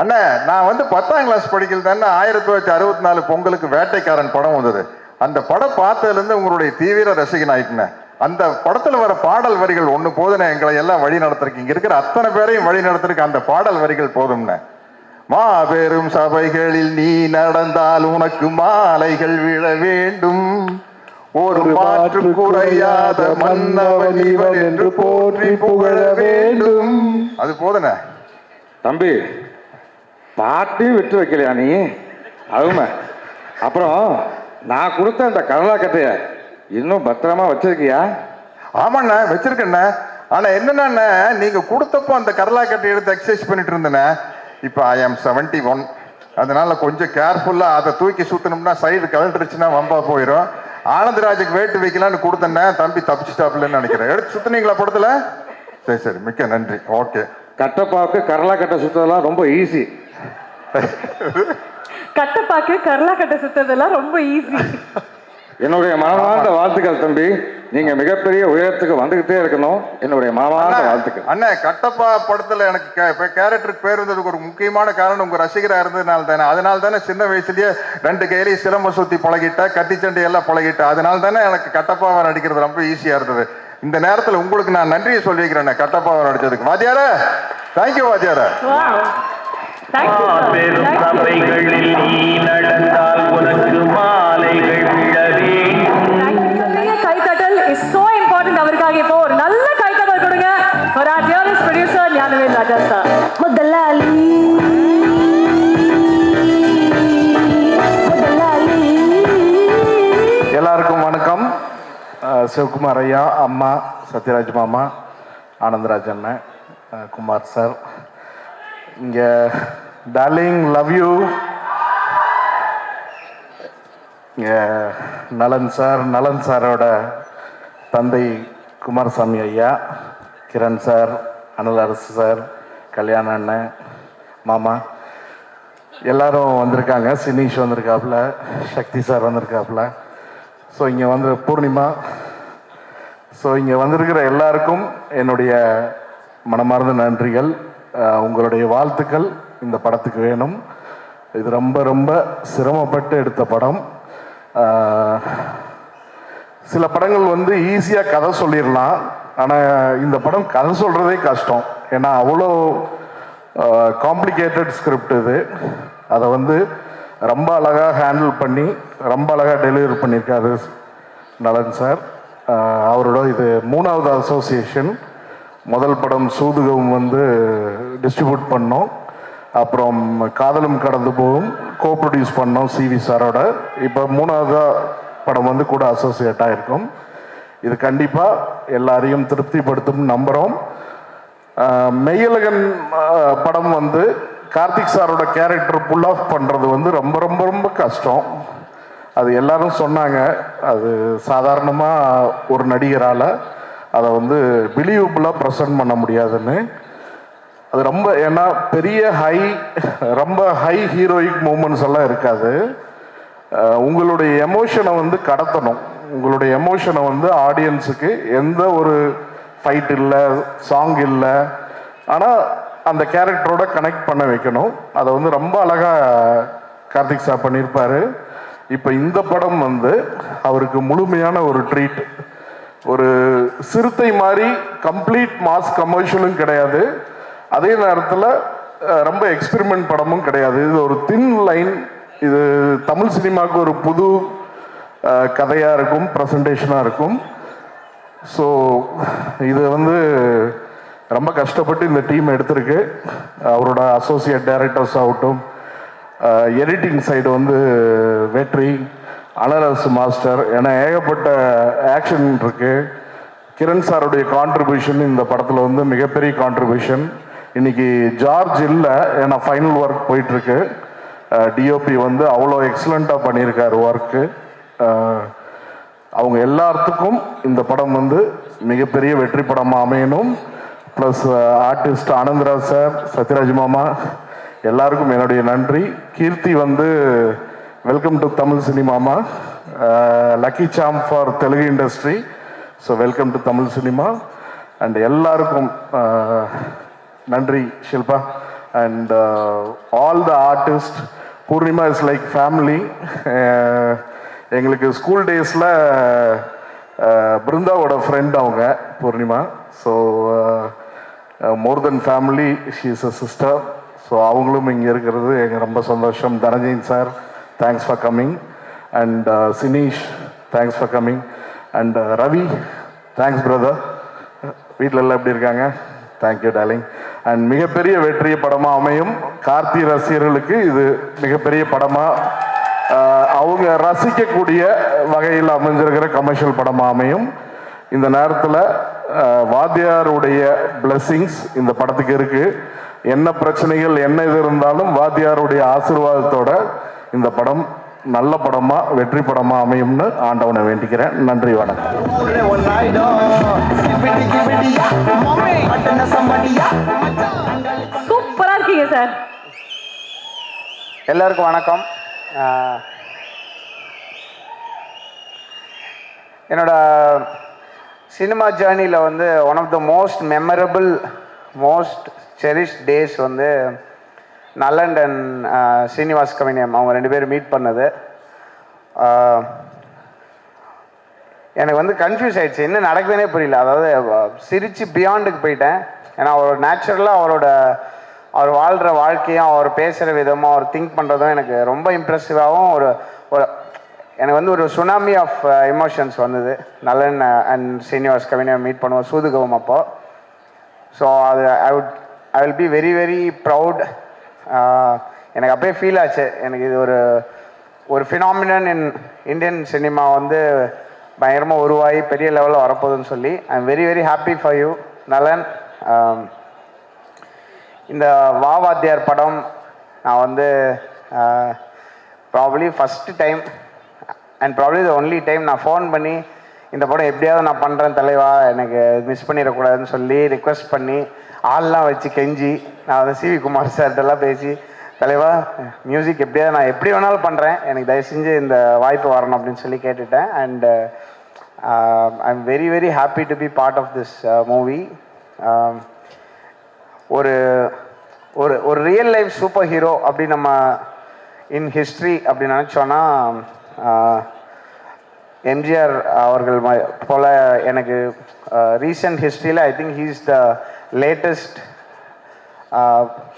அண்ணா நான் வந்து 10ஆம் கிளாஸ் படிக்கல தானே 1964 பொங்கலுக்கு வேட்டைக்காரன் படம் வந்தது. அந்த படம் பார்த்ததுல இருந்து உங்களுடைய தீவிர ரசிகன் ஆயிட்டுனேன். அந்த படத்துல வர பாடல் வரிகள் ஒண்ணு போதுண்ணே, எங்களை எல்லாம் வழி நடத்துறதுக்கு. இங்க இருக்கிற அத்தனை பேரையும் வழி நடத்துறதுக்கு அந்த பாடல் வரிகள் போதும்னே. மாபெரும் சபைகளில் நீ நடந்தால் உனக்கு மாலைகள் விழ வேண்டும், ஒரு மாற்று குறையாத மன்னவன் இவன் என்று போற்றி புகழ வேண்டும். அது போதுண்ணே. தம்பி பாட்டையும் விட்டு வைக்கலையா நீ? அதுமே அப்புறம் நான் கொடுத்த அந்த கடலா கட்டைய இன்னும் பத்திரமா வச்சிருக்கியா? ஆமாண்ணா வச்சிருக்கேண்ணே. ஆனா என்னன்னா நீங்க கொடுத்தப்போ அந்த கடலா கட்டை எடுத்து எக்ஸசைஸ் பண்ணிட்டு இருந்தேண்ணே. இப்போ I am 71, அதனால கொஞ்சம் கேர்ஃபுல்லா அதை தூக்கி சுத்தணும்னா சைடு கழட்டுருச்சுன்னா வம்பா போயிடும். ஆனந்தராஜுக்கு வேட்டு வைக்கலான்னு கொடுத்தேன்னே, தம்பி தப்பிச்சுட்டாப்லன்னு நினைக்கிறேன். எடுத்து சுத்தினீங்களா படத்துல? சரி சரி, மிக்க நன்றி. ஓகே. கட்டப்பாக்கு கரலா கட்டை சுத்ததெல்லாம் ரொம்ப ஈஸி. கட்டப்பாக்கு கரலா கட்டை சுத்ததெல்லாம் ரொம்ப ஈஸி. என்னுடைய மனமார்ந்த வாழ்த்துக்கள் தம்பி. நீங்க மிகப்பெரிய உயரத்துக்கு வந்துகிட்டே இருக்கணும். என்னுடைய மனமார்ந்த வாழ்த்துக்கள். அண்ணா கட்டப்பா படத்துல எனக்கு கேரக்டருக்கு பேர் வந்ததுக்கு ஒரு முக்கியமான காரணம் உங்க ரசிகரா இருந்ததுனால தானே. அதனால தானே சின்ன வயசுலயே 2 கையிலையும் சிலம்ப சுத்தி பழகிட்ட, கத்திச்சண்டை எல்லாம் பழகிட்ட. அதனால தானே எனக்கு கட்டப்பாவை நடிக்கிறது ரொம்ப ஈஸியா இருந்தது. இந்த நேரத்தில் உங்களுக்கு நான் நன்றியை சொல்லிக்கிறேன் கட்டப்பாவை நடிச்சதுக்கு. வாத்தியார தேங்க்யூ. வாத்தியார பெரும் சபைகளில் நீ நடந்தால் உனக்கு மாலைகள் விழவே. கைத்தட்டல் இஸ் சோ இம்பார்ட்டன்ட். அவருக்காக இப்போ ஒரு நல்ல கைத்தட்டல் கொடுங்க. ஒரு dearest producer Gnanavel Raja sir. முதலாளி எல்லாருக்கும் வணக்கம். சிவகுமார் ஐயா, அம்மா, சத்யராஜ் மாமா, ஆனந்தராஜ் அண்ணன், குமார் சார். இங்கே டார்லிங் லவ் யூ. இங்கே நலன் சாரோட தந்தை குமாரசாமி ஐயா, கிரண் சார், அனல் அரசு சார், கல்யாண அண்ணன், மாமா எல்லாரும் வந்திருக்காங்க. சினீஷ் வந்திருக்காப்புல, சக்தி சார் வந்திருக்காப்புல. ஸோ இங்கே வந்து பூர்ணிமா. ஸோ இங்கே வந்திருக்கிற எல்லாருக்கும் என்னுடைய மனமார்ந்த நன்றிகள். உங்களுடைய வாழ்த்துக்கள் இந்த படத்துக்கு வேணும். இது ரொம்ப ரொம்ப சிரமப்பட்டு எடுத்த படம். சில படங்கள் வந்து ஈஸியாக கதை சொல்லிடலாம், ஆனால் இந்த படம் கதை சொல்கிறதே கஷ்டம். ஏன்னா அவ்வளோ காம்ப்ளிகேட்டட் ஸ்கிரிப்ட் இது. அதை வந்து ரொம்ப அழகாக ஹேண்டில் பண்ணி ரொம்ப அழகாக டெலிவரி பண்ணியிருக்காரு நலன் சார். அவரோட இது 3வது அசோசியேஷன். முதல் படம் சூதுகம் வந்து டிஸ்ட்ரிபியூட் பண்ணோம். அப்புறம் காதலும் கடந்து போகும் கோ ப்ரொடியூஸ் பண்ணோம் சிவி சாரோட. இப்போ 3வது படம் வந்து கூட அசோசியேட் ஆகிருக்கும். இது கண்டிப்பாக எல்லாரையும் திருப்திப்படுத்தும் நம்புகிறோம். மெய்யழகன் படம் வந்து கார்த்திக் சாரோட கேரக்டர் புல் ஆஃப் பண்ணுறது வந்து ரொம்ப ரொம்ப ரொம்ப கஷ்டம். அது எல்லாரும் சொன்னாங்க. அது சாதாரணமாக ஒரு நடிகரால் அதை வந்து பிலீவபுளாக ப்ரெசன்ட் பண்ண முடியாதுன்னு. அது ரொம்ப, ஏன்னா பெரிய ரொம்ப ஹை ஹீரோயிக் மூமெண்ட்ஸ் எல்லாம் இருக்காது. உங்களுடைய எமோஷனை வந்து கடத்தணும். உங்களுடைய எமோஷனை வந்து ஆடியன்ஸுக்கு எந்த ஒரு ஃபைட் இல்லை, சாங் இல்லை, ஆனால் அந்த கேரக்டரோட கனெக்ட் பண்ண வைக்கணும். அதை வந்து ரொம்ப அழகாக கார்த்திக் சார் பண்ணியிருப்பார். இப்போ இந்த படம் வந்து அவருக்கு முழுமையான ஒரு ட்ரீட். ஒரு சிறுத்தை மாதிரி கம்ப்ளீட் மாஸ் கமர்ஷியலும் கிடையாது, அதே நேரத்தில் ரொம்ப எக்ஸ்பெரிமெண்ட் படமும் கிடையாது. இது ஒரு தின் லைன். இது தமிழ் சினிமாவுக்கு ஒரு புது கதையாக இருக்கும், ப்ரெசன்டேஷனாக இருக்கும். ஸோ இது வந்து ரொம்ப கஷ்டப்பட்டு இந்த டீம் எடுத்திருக்கு. அவரோட அசோசியேட் டைரக்டர்ஸ் ஆகட்டும், எடிட்டிங் சைடு வந்து வெற்றி, அனரசு மாஸ்டர், ஏன்னா ஏகப்பட்ட ஆக்ஷன் இருக்கு. கிரண் சாருடைய கான்ட்ரிபியூஷன் இந்த படத்தில் வந்து மிகப்பெரிய கான்ட்ரிபியூஷன். இன்னைக்கு ஜார்ஜ் இல்லை, ஏன்னா ஃபைனல் ஒர்க் போயிட்டுருக்கு. டிஓபி வந்து அவ்வளோ எக்ஸலண்ட்டாக பண்ணியிருக்காரு ஒர்க்கு. அவங்க எல்லாத்துக்கும் இந்த படம் வந்து மிகப்பெரிய வெற்றி படமாக அமையணும். Plus artist Anandraj sir, Sathyaraj மாமா எல்லாருக்கும் என்னுடைய நன்றி. கீர்த்தி வந்து வெல்கம் டு தமிழ் சினிமாமா, lucky charm for Telugu industry. So welcome to Tamil cinema. And எல்லாருக்கும் நன்றி Shilpa. And all the artist. Poornima is like family. எங்களுக்கு ஸ்கூல் டேஸில் பிருந்தாவோட ஃப்ரெண்ட் அவங்க Poornima. So more than family, she is a sister. So அவங்களும் இங்கே இருக்கிறது எங்கள் ரொம்ப சந்தோஷம். Dhananjayan sir, thanks for coming. And Sineesh, thanks for coming. And Ravi, thanks brother. வீட்டில் எல்லாம் எப்படி இருக்காங்க? Thank you darling. அண்ட் மிகப்பெரிய வெற்றிய படமாக அமையும். கார்த்தி ரசிகர்களுக்கு இது மிகப்பெரிய படமாக அவங்க ரசிக்கக்கூடிய வகையில் அமைஞ்சிருக்கிற கமர்ஷியல் படமாக அமையும். இந்த நேரத்தில் வாத்தியாருடைய பிளெஸ்ஸிங்ஸ் இந்த படத்துக்கு இருக்கு. என்ன பிரச்சனைகள் என்ன இது இருந்தாலும் வாத்தியாருடைய ஆசீர்வாதத்தோட இந்த படம் நல்ல படமா வெற்றி படமா அமையும்னு ஆண்டவனை வேண்டிக்கிறேன். நன்றி, வணக்கம். சூப்பரா இருக்கீங்க சார். எல்லாருக்கும் வணக்கம். என்னோட சினிமா ஜேர்னியில் வந்து one of the most memorable, most cherished days வந்து நலன் அண்ட் ஸ்ரீனிவாஸ் கவினியம் அவங்க 2 பேரும் மீட் பண்ணது. எனக்கு வந்து கன்ஃபியூஸ் ஆயிடுச்சு, என்ன நடக்குதுன்னே புரியல. அதாவது சிரிச்சு பியாண்டுக்கு போயிட்டேன். ஏன்னா அவர் நேச்சுரலாக அவர் வாழ்கிற வாழ்க்கையும் அவர் பேசுகிற விதமும் அவர் திங்க் பண்ணுறதும் எனக்கு ரொம்ப இம்ப்ரெசிவாகவும் ஒரு எனக்கு வந்து ஒரு சுனாமி ஆஃப் எமோஷன்ஸ் வந்தது நலன் அண்ட் ஸ்ரீனிவாஸ் கவினியம் மீட் பண்ணுவோம் சூதுகவும் அப்போ. ஸோ அது ஐ will be very very proud. எனக்கு அப்பயே ஃபீல் ஆச்சு, எனக்கு இது ஒரு ஃபினாமினன் இன் இந்தியன் சினிமா வந்து பயங்கரமாக உருவாகி பெரிய லெவலில் வரப்போகுதுன்னு சொல்லி. ஐ am very very happy for you நலன். இந்த வாத்தியார் படம் நான் வந்து probably first time and probably the only time நான் ஃபோன் பண்ணி இந்த படம் எப்படியாவது நான் பண்ணுறேன் தலைவா, எனக்கு மிஸ் பண்ணிடக்கூடாதுன்னு சொல்லி ரிக்வெஸ்ட் பண்ணி ஆள்லாம் வச்சு கெஞ்சி நான் வந்து சிவி குமார் சார்கிட்டலாம் பேசி தலைவா மியூசிக் எப்படியாவது நான் எப்படி வேணாலும் பண்ணுறேன், எனக்கு தயவு செஞ்சு இந்த வாய்ப்பு வரணும் அப்படின்னு சொல்லி கேட்டுட்டேன். And I am very very happy to be part of this movie. ஒரு ஒரு ஒரு ரியல் லைஃப் சூப்பர் ஹீரோ அப்படி நம்ம இன் ஹிஸ்ட்ரி அப்படி நினச்சோன்னா எம்ஜிஆர் அவர்கள் போல் எனக்கு ரீசன்ட் ஹிஸ்ட்ரியில் I think he is the latest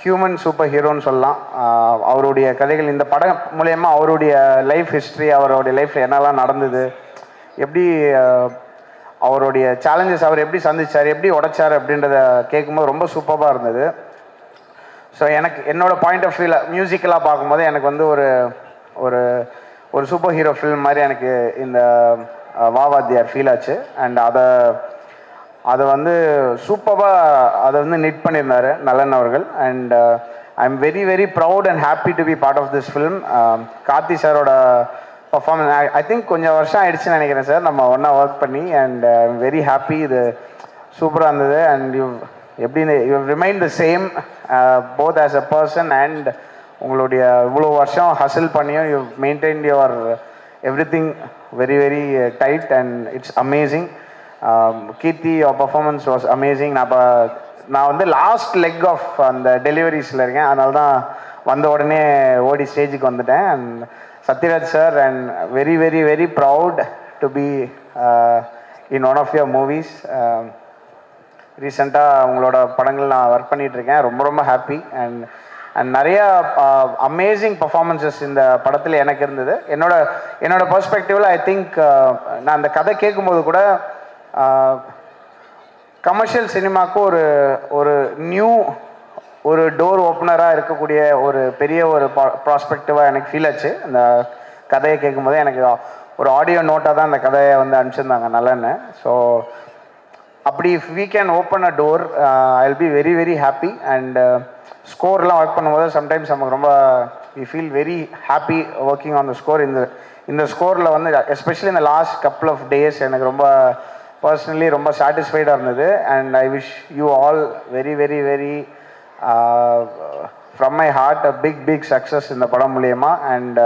human super ஹீரோன்னு சொல்லலாம். அவருடைய கதைகள் இந்த படம் மூலயமா அவருடைய லைஃப் ஹிஸ்ட்ரி, அவருடைய லைஃப்பில் என்னெல்லாம் நடந்தது, எப்படி அவருடைய சேலஞ்சஸ் அவர் எப்படி சந்திச்சார், எப்படி உடைச்சார் அப்படின்றத கேட்கும்போது ரொம்ப சூப்பராக இருந்தது. ஸோ எனக்கு என்னோடய பாயிண்ட் ஆஃப் வியூவில் மியூசிக்கலாக பார்க்கும்போது எனக்கு வந்து ஒரு ஒரு ஒரு சூப்பர் ஹீரோ ஃபில்ம் மாதிரி எனக்கு இந்த வாத்தியார் ஃபீல் ஆச்சு. அண்ட் அதை வந்து சூப்பராக அதை வந்து நிட் பண்ணியிருந்தார் நலன் அவர்கள். And I am very very proud and happy to be part of this film. Karthi சாரோட பர்ஃபார்மன்ஸ் ஐ திங்க் கொஞ்சம் வருஷம் ஆயிடுச்சுன்னு நினைக்கிறேன் சார் நம்ம ஒன்றா ஒர்க் பண்ணி. And I am very happy, இது சூப்பராக இருந்தது. அண்ட் எப்படி you remain the same both as a person and உங்களுடைய இவ்வளோ வருஷம் ஹசில் பண்ணியும் you maintain your everything very very tight and it's amazing. Keerthy your performance was amazing. நான் வந்து லாஸ்ட் லெக் ஆஃப் அந்த டெலிவரிஸில் இருக்கேன், அதனால தான் வந்த உடனே ஓடி ஸ்டேஜுக்கு வந்துட்டேன். And Sathyaraj sir, and very very very proud to be in one of your movies. ரீசெண்டாக உங்களோட படங்கள் நான் ஒர்க் பண்ணிகிட்ருக்கேன், ரொம்ப ரொம்ப ஹாப்பி. அண்ட் நிறையா அமேசிங் பர்ஃபார்மன்ஸஸ் இந்த படத்தில் எனக்கு இருந்தது. என்னோட பெர்ஸ்பெக்டிவில் ஐ திங்க் நான் அந்த கதை கேட்கும்போது கூட கமர்ஷியல் சினிமாவுக்கு ஒரு நியூ ஒரு டோர் ஓப்பனராக இருக்கக்கூடிய ஒரு பெரிய ஒரு ப்ராஸ்பெக்டிவாக எனக்கு ஃபீல் ஆச்சு. அந்த கதையை கேட்கும்போது எனக்கு ஒரு ஆடியோ நோட்டாக தான் அந்த கதையை வந்து அனுப்பிச்சிருந்தாங்க நல்லன்னு. ஸோ அப்படி if we can open a door I will be very very happy. And ஸ்கோர்லாம் ஒர்க் பண்ணும்போது சம்டைம்ஸ் நமக்கு ரொம்ப we feel very happy working on the score. இந்த ஸ்கோரில் வந்து எஸ்பெஷலி இந்த லாஸ்ட் கப்புள் ஆஃப் டேஸ் எனக்கு ரொம்ப பர்சனலி ரொம்ப சாட்டிஸ்ஃபைடாக இருந்தது. And I wish you all very very very from my heart a big success இந்த படம் மூலயமா. அண்ட்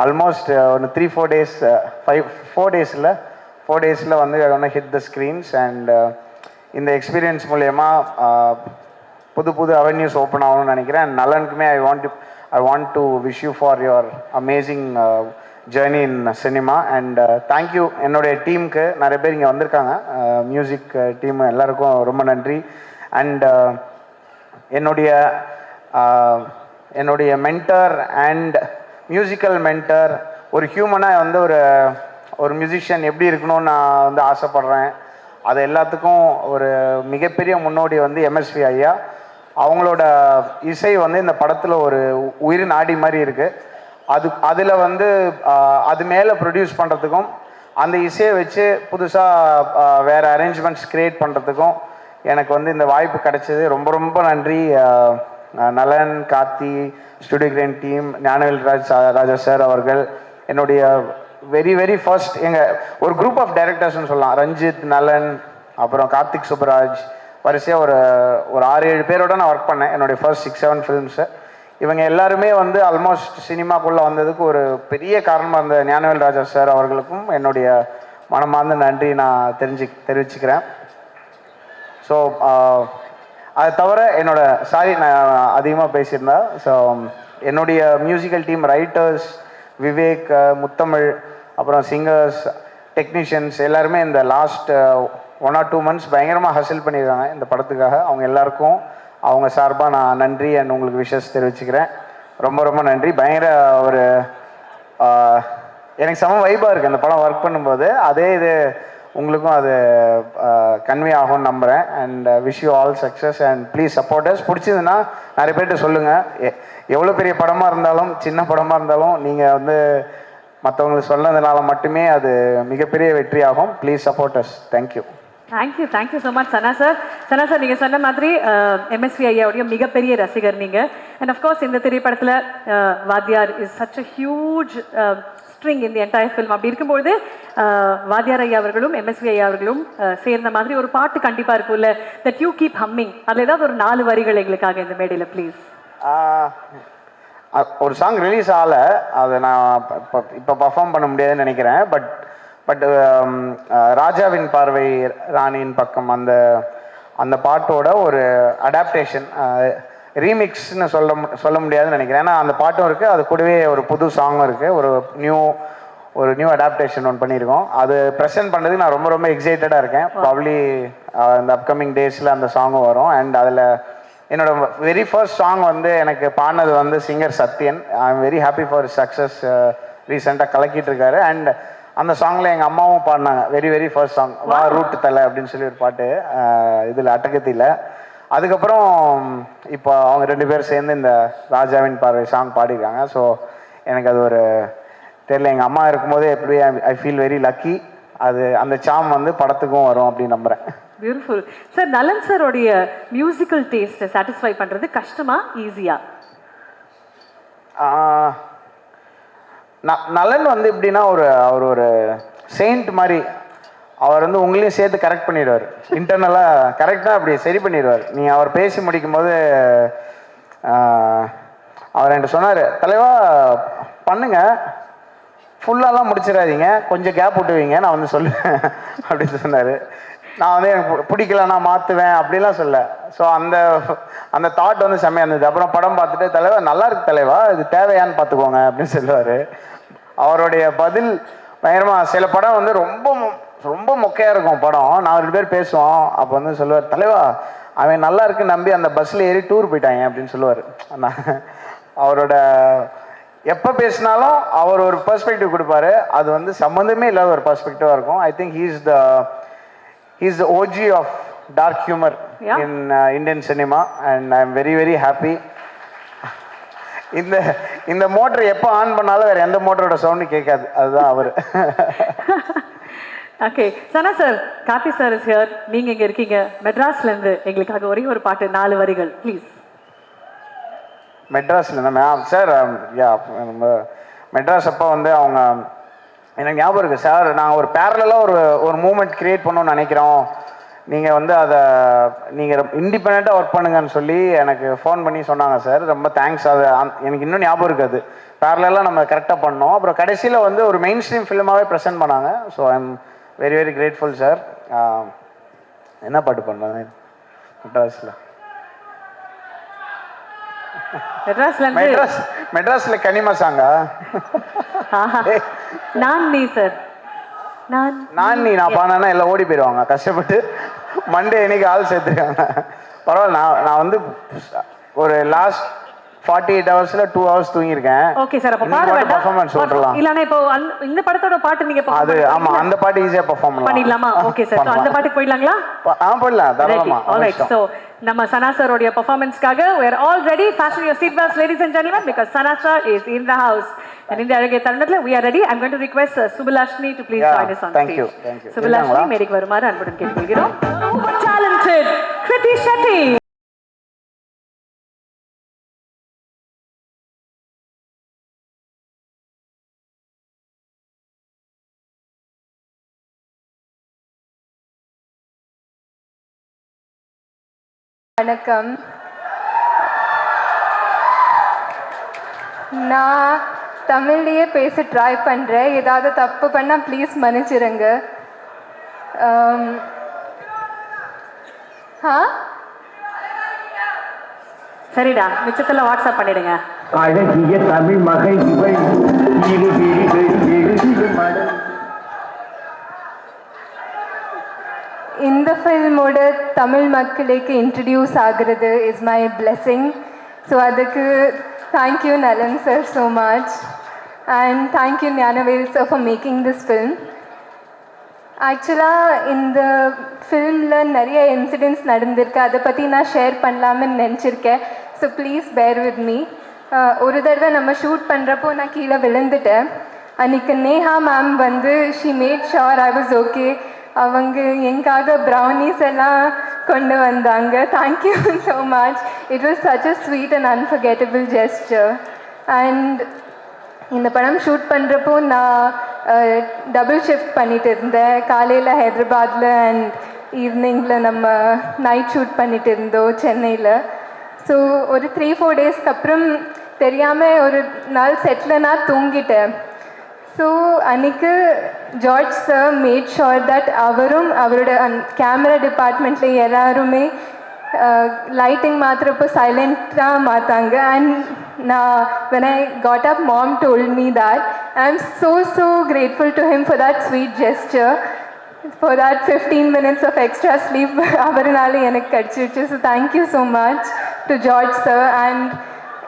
ஆல்மோஸ்ட் ஒரு 3-4 டேஸ் 4 டேஸில் வந்து ஒன்று ஹிட் த ஸ்க்ரீன்ஸ். அண்ட் இந்த எக்ஸ்பீரியன்ஸ் மூலயமா புது அவென்யூஸ் ஓப்பன் ஆகணும்னு நினைக்கிறேன். அண்ட் நலனுக்குமே I want to wish you for your amazing journey in cinema. And thank you என்னுடைய டீமுக்கு, நிறைய பேர் இங்கே வந்திருக்காங்க, மியூசிக் டீம் எல்லாருக்கும் ரொம்ப நன்றி. அண்ட் என்னுடைய மென்டர் அண்ட் மியூசிக்கல் மென்டர், ஒரு ஹியூமனாக வந்து ஒரு மியூசிஷியன் எப்படி இருக்கணும்னு நான் வந்து ஆசைப்பட்றேன். அது எல்லாத்துக்கும் ஒரு மிகப்பெரிய முன்னோடி வந்து எம்எஸ்வி ஐயா. அவங்களோட இசை வந்து இந்த படத்தில் ஒரு உயிர் நாடி மாதிரி இருக்குது. அதில் வந்து அது மேலே ப்ரொடியூஸ் பண்ணுறதுக்கும் அந்த இசையை வச்சு புதுசாக வேறு அரேஞ்ச்மெண்ட்ஸ் க்ரியேட் பண்ணுறதுக்கும் எனக்கு வந்து இந்த வாய்ப்பு கிடைச்சது. ரொம்ப ரொம்ப நன்றி Nalan, Karthi, studio green team, Gnanavel Raja sir அவர்கள், என்னுடைய வெரி வெரி ஃபர்ஸ்ட் ஒரு குரூப் ஆஃப் டைரக்டர்ஸ்னு சொல்லலாம். ரஞ்சித், நலன், அப்புறம் கார்த்திக் சுப்பராஜ், வரிசையாக ஒரு 6-7 பேரோட நான் ஒர்க் பண்ணேன் என்னுடைய ஃபர்ஸ்ட் 6-7 ஃபிலிம்ஸு. இவங்க எல்லாருமே வந்து ஆல்மோஸ்ட் சினிமாக்குள்ளே வந்ததுக்கு ஒரு பெரிய காரணமாக இருந்த ஞானவேல் ராஜா சார் அவர்களுக்கும் என்னுடைய மனமார்ந்த நன்றி நான் தெரிவிச்சுக்கிறேன். ஸோ அதை தவிர நான் அதிகமாக பேசியிருந்தேன். ஸோ என்னுடைய மியூசிக்கல் டீம் ரைட்டர்ஸ் விவேக், முத்தமிழ், அப்புறம் சிங்கர்ஸ், டெக்னீஷியன்ஸ் எல்லாருமே இந்த லாஸ்ட் 1 or 2 months பயங்கரமாக ஹசில் பண்ணியிருக்காங்க இந்த படத்துக்காக. அவங்க எல்லாருக்கும் அவங்க சார்பாக நான் நன்றி அண்ட் உங்களுக்கு விஷஸ் தெரிவிச்சுக்கிறேன். ரொம்ப ரொம்ப நன்றி. பயங்கர ஒரு எனக்கு செம வைபாக இருக்குது அந்த படம் ஒர்க் பண்ணும்போது. அதே இது உங்களுக்கும் அது கன்வே ஆகும்னு நம்புகிறேன். And wish you all success and please support us. பிடிச்சதுன்னா நிறைய பேர்கிட்ட சொல்லுங்கள். எவ்வளோ பெரிய படமாக இருந்தாலும் சின்ன படமாக இருந்தாலும் நீங்கள் வந்து மற்றவங்களுக்கு சொன்னதுனால மட்டுமே அது மிகப்பெரிய வெற்றி ஆகும். Please support us. Thank you. Thank you so much Sana sir. Sana sir, நீங்கள் சொன்ன மாதிரி எம்எஸ்வி ஐயாவுடைய மிகப்பெரிய ரசிகர் நீங்கள். அண்ட் அஃப்கோர்ஸ் இந்த திரைப்படத்தில் வாத்தியார் is such a huge string in the entire film. அப்படி இருக்கும்போது வாத்தியார் ஐயா அவர்களும் எம்எஸ்வி ஐயா அவர்களும் சேர்ந்த மாதிரி ஒரு பாட்டு கண்டிப்பாக இருக்கும்ல, தட் யூ கீப் ஹம்மிங். அதில் ஏதாவது ஒரு 4 வரிகள் எங்களுக்காக இந்த மேடையில் ப்ளீஸ். ஒரு சாங் ரிலீஸ் ஆகலை, அதை நான் இப்போ பர்ஃபார்ம் பண்ண முடியாதுன்னு நினைக்கிறேன். பட் ராஜாவின் பார்வை ராணியின் பக்கம் அந்த பாட்டோட ஒரு அடாப்டேஷன் ரீமிக்ஸ்னு சொல்ல முடியாதுன்னு நினைக்கிறேன். ஏன்னா அந்த பாட்டும் இருக்குது, அது கூடவே ஒரு புது சாங்கும் இருக்குது, ஒரு நியூ அடாப்டேஷன் ஒன்று பண்ணியிருக்கோம். அது ப்ரெசென்ட் பண்ணுறதுக்கு நான் ரொம்ப ரொம்ப எக்ஸைட்டடாக இருக்கேன். ப்ராப்ளி இந்த அப்கமிங் டேஸில் அந்த சாங்கும் வரும். அண்ட் அதில் என்னோட வெரி ஃபர்ஸ்ட் சாங் வந்து எனக்கு பாடினது வந்து singer Sathyan. I am very happy for success. ரீசெண்டாக கலக்கிட்டு இருக்காரு. அண்ட் அந்த சாங்கில் எங்கள் அம்மாவும் பாடினாங்க, வெரி ஃபர்ஸ்ட் சாங் வா ரூட்டு தலை அப்படின்னு சொல்லி ஒரு பாட்டு இதில் அட்டகத்தியில். அதுக்கப்புறம் இப்போ அவங்க 2 பேர் சேர்ந்து இந்த ராஜாவின் பார்வை சாங் பாடிருக்காங்க. ஸோ எனக்கு அது ஒரு தெரியல, எங்கள் அம்மா இருக்கும்போதே எப்படி ஐ ஃபீல் வெரி லக்கி. அது அந்த சாம் வந்து படத்துக்கும் வரும் அப்படின்னு நம்புகிறேன். Beautiful sir. நலன் சாரோடைய மியூசிக்கல் டேஸ்ட்டை சாட்டிஸ்ஃபை பண்ணுறது கஷ்டமா ஈஸியா? நலன் வந்து எப்படின்னா அவர் ஒரு செயின்ட் மாதிரி. அவர் வந்து உங்களையும் சேர்த்து கரெக்ட் பண்ணிடுவார். இன்டர்னலாக கரெக்டாக அப்படி சரி பண்ணிடுவார். நீங்கள் அவர் பேசி முடிக்கும் போது அவர் என்கிட்ட சொன்னார், தலைவா பண்ணுங்க, ஃபுல்லாலாம் முடிச்சிடாதீங்க, கொஞ்சம் கேப் விட்டுவீங்க, நான் வந்து சொல்லுவேன் அப்படின்னு சொன்னார். நான் வந்து எனக்கு பிடிக்கல, நான் மாற்றுவேன் அப்படிலாம் சொல்ல. ஸோ அந்த தாட் வந்து செம்மையாக இருந்தது. அப்புறம் படம் பார்த்துட்டு, தலைவா நல்லா இருக்கு தலைவா, இது தேவையான்னு பார்த்துக்கோங்க அப்படின்னு சொல்லுவார். அவருடைய பதில் பயங்கரமாக. சில படம் வந்து ரொம்ப மொக்கையாக இருக்கும் படம், நான் 2 பேர் பேசுவோம். அப்போ வந்து சொல்லுவார், தலைவா அவன் நல்லா இருக்குன்னு நம்பி அந்த பஸ்ஸில் ஏறி டூர் போயிட்டாங்க அப்படின்னு சொல்லுவார். அவரோட எப்போ பேசினாலும் அவர் ஒரு பெர்ஸ்பெக்டிவ் கொடுப்பாரு. அது வந்து சம்மந்தமே இல்லாத ஒரு பெர்ஸ்பெக்டிவாக இருக்கும். I think he is the OG of dark humour in Indian cinema. And I am very happy. இந்த மோட்டர் எப்போ ஆன் பண்ணாலும் வேற எந்த மோட்டரோட சவுண்டு கேட்காது, அதுதான் அவர். Okay Sana sir, Karthi sir is here. நீங்கள் இங்கே இருக்கீங்க மெட்ராஸ்லேருந்து, எங்களுக்காக ஒரே ஒரு பாட்டு 4 வரிகள் ப்ளீஸ். மெட்ராஸில் மேம் சார், யா நம்ம மெட்ராஸ் அப்போ வந்து அவங்க எனக்கு ஞாபகம் இருக்குது சார், நாங்கள் ஒரு பேரலாக ஒரு மூமெண்ட் க்ரியேட் பண்ணணும்னு நினைக்கிறோம், நீங்கள் வந்து அதை நீங்கள் இண்டிபெண்ட்டாக ஒர்க் பண்ணுங்கன்னு சொல்லி எனக்கு ஃபோன் பண்ணி சொன்னாங்க சார். ரொம்ப தேங்க்ஸ். அது எனக்கு இன்னும் ஞாபகம் இருக்காது. பேரலாக நம்ம கரெக்டாக பண்ணோம். அப்புறம் கடைசியில் வந்து ஒரு மெயின் ஸ்ட்ரீம் ஃபிலிமாகவே ப்ரெசென்ட் பண்ணாங்க. So I am very grateful sir. என்ன பாட்டு பண்ணாங்க மெட்ராஸில்? மெட்ராஸ்ல கனிமா சாங்கா? நான் பானா எல்லாம் ஓடி போயிடுவாங்க கஷ்டப்பட்டு. மண்டே இன்னைக்கு ஆள் சேர்த்துருக்காங்க. பரவாயில்ல, நான் வந்து ஒரு லாஸ்ட் 48 ஹவர்ஸ்ல 2 ஹவர்ஸ் தூங்கியிருக்கேன். ஓகே சார், அப்ப பாட வேண்டாம். பெர்ஃபார்மன்ஸ் ஓட்டலாம். இல்லனா இப்போ இந்த படத்தோட பாட்டு நீங்க அது ஆமா, அந்த பாட்டு ஈஸியா பெர்ஃபார்ம் பண்ணிடலாமா? ஓகே சார், சோ அந்த பாட்டுக்கு போயிடலாங்களா? போயிடலாம் தாராளமா. ஆல்ரைட், சோ நம்ம சனா சாரோட பெர்ஃபார்மன்ஸ்க்காக we are all ready. Fasten your seat belts ladies and gentlemen, because Sana sir is in the house. And in the அழகிய தருணத்துல we are ready. I'm going to request Subulashmi to please join us on stage. Thank you. Subulashmi மேடைக்கு வருமாறு அன்புடன் கேட்டுக்கொள்கிறோம். Super talented Kriti Shetty. வணக்கம். நான் தமிழ்லேயே பேச ட்ரை பண்ணுறேன். ஏதாவது தப்பு பண்ணால் ப்ளீஸ் மன்னிச்சிருங்க. சரிடா, மிச்சத்தில் வாட்ஸ்அப் பண்ணிடுங்க. அழகிய தமிழ் மகள் இவள் இரு விழிகள் எழுதிடும் மடல். இந்த ஃபில்மோட தமிழ் மக்களுக்கு இன்ட்ரடியூஸ் ஆகிறது இஸ் மை பிளெஸிங். ஸோ அதுக்கு தேங்க்யூ நலன் sir so much, and thank you Gnanavel sir for making this film. ஆக்சுவலாக இந்த ஃபில்மில் நிறைய இன்சிடென்ட்ஸ் நடந்திருக்கு, அதை பற்றி நான் ஷேர் பண்ணலாம்னு நினச்சிருக்கேன். So please bear with me. ஒரு தடவை நம்ம ஷூட் பண்ணுறப்போ நான் கீழே விழுந்துட்டேன். அன்றைக்கி நேஹா மேம் வந்து she mat sure I was okay. அவங்க எங்காக ப்ரௌனிஸ் எல்லாம் கொண்டு வந்தாங்க. Thank you so much. It was such a sweet and unforgettable gesture. And இந்த படம் ஷூட் பண்ணுறப்போ நான் டபுள் ஷிஃப்ட் பண்ணிட்டு இருந்தேன். காலையில் ஹைதராபாத்தில் அண்ட் ஈவினிங்கில் நம்ம நைட் ஷூட் பண்ணிட்டு இருந்தோம் சென்னையில். ஸோ ஒரு 3-4 டேஸ்க்கு அப்புறம் தெரியாமல் ஒரு நாள் செட்டில் நான் தூங்கிட்டேன். ஸோ அன்றைக்கு George sir mat sure that அவரும் அவரோட கேமரா டிபார்ட்மெண்ட்டில் எல்லாருமே லைட்டிங் மாத்திரப்போ சைலண்ட்டாக மாற்றாங்க. அண்ட் நான் when I got up, mom told me that. I'm so grateful to him for that sweet gesture, for that 15 minutes of extra sleep அவர்னால எனக்கு கிடச்சிருச்சு. So thank you so much to George sir, and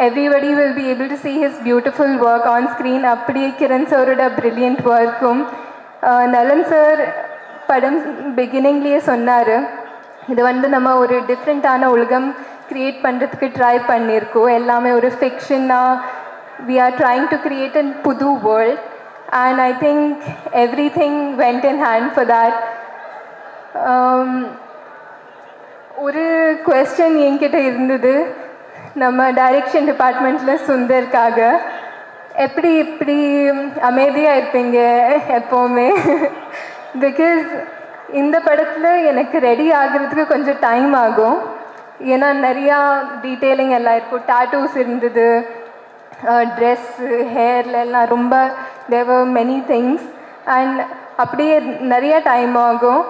everybody will be able to see his beautiful work on screen. அப்படியே கிரண் சாரோட brilliant workum. நலன் sir படம் பிகினிங்லேயே சொன்னார், இது வந்து நம்ம ஒரு டிஃப்ரெண்ட்டான உலகம் க்ரியேட் பண்ணுறதுக்கு ட்ரை பண்ணியிருக்கோம். எல்லாமே ஒரு ஃபிக்ஷனாக we are trying to create a புது world, and I think everything went in hand for that. ஒரு கொஸ்டின் என்கிட்ட இருந்தது நம்ம டைரக்ஷன் டிபார்ட்மெண்ட்டில் சுந்தர்க்காக, எப்படி இப்படி அமைதியாக இருப்பீங்க எப்போவுமே? பிகாஸ் இந்த படத்தில் எனக்கு ரெடி ஆகிறதுக்கு கொஞ்சம் டைம் ஆகும். ஏன்னா நிறையா டீட்டெயிலிங் எல்லாம் இருக்கும். டாட்டூஸ் இருந்தது, ட்ரெஸ்ஸு, ஹேர்ல எல்லாம் ரொம்ப there were many things, and அப்படியே நிறைய டைம் ஆகும்.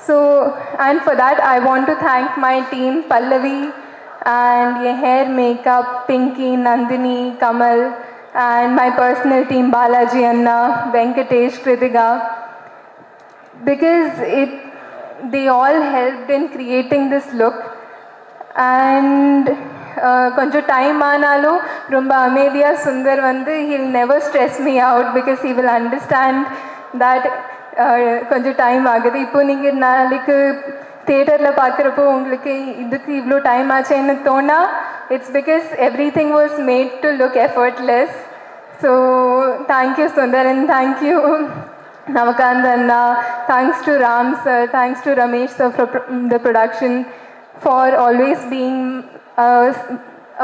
So, and for that I want to thank my team, Pallavi, and your hair, makeup, Pinky, Nandini, Kamal, and my personal team, Balaji Anna, Venkatesh, Kritika, because they all helped in creating this look. And கொஞ்சம் time ஆனாலும் ரொம்ப அமைதியாக சுந்தர் வந்து he'll never stress me out because he will understand that கொஞ்சம் time ஆகுது. இப்போ நீங்கள் நாளைக்கு தியேட்டரில் பார்க்குறப்போ உங்களுக்கு இதுக்கு இவ்வளோ டைம் ஆச்சுன்னு தோணா, it's because everything was made to look effortless. So thank you Sundar, and thank you Namakand Anna, thanks to Ram sir, thanks to Ramesh sir for the production, for always being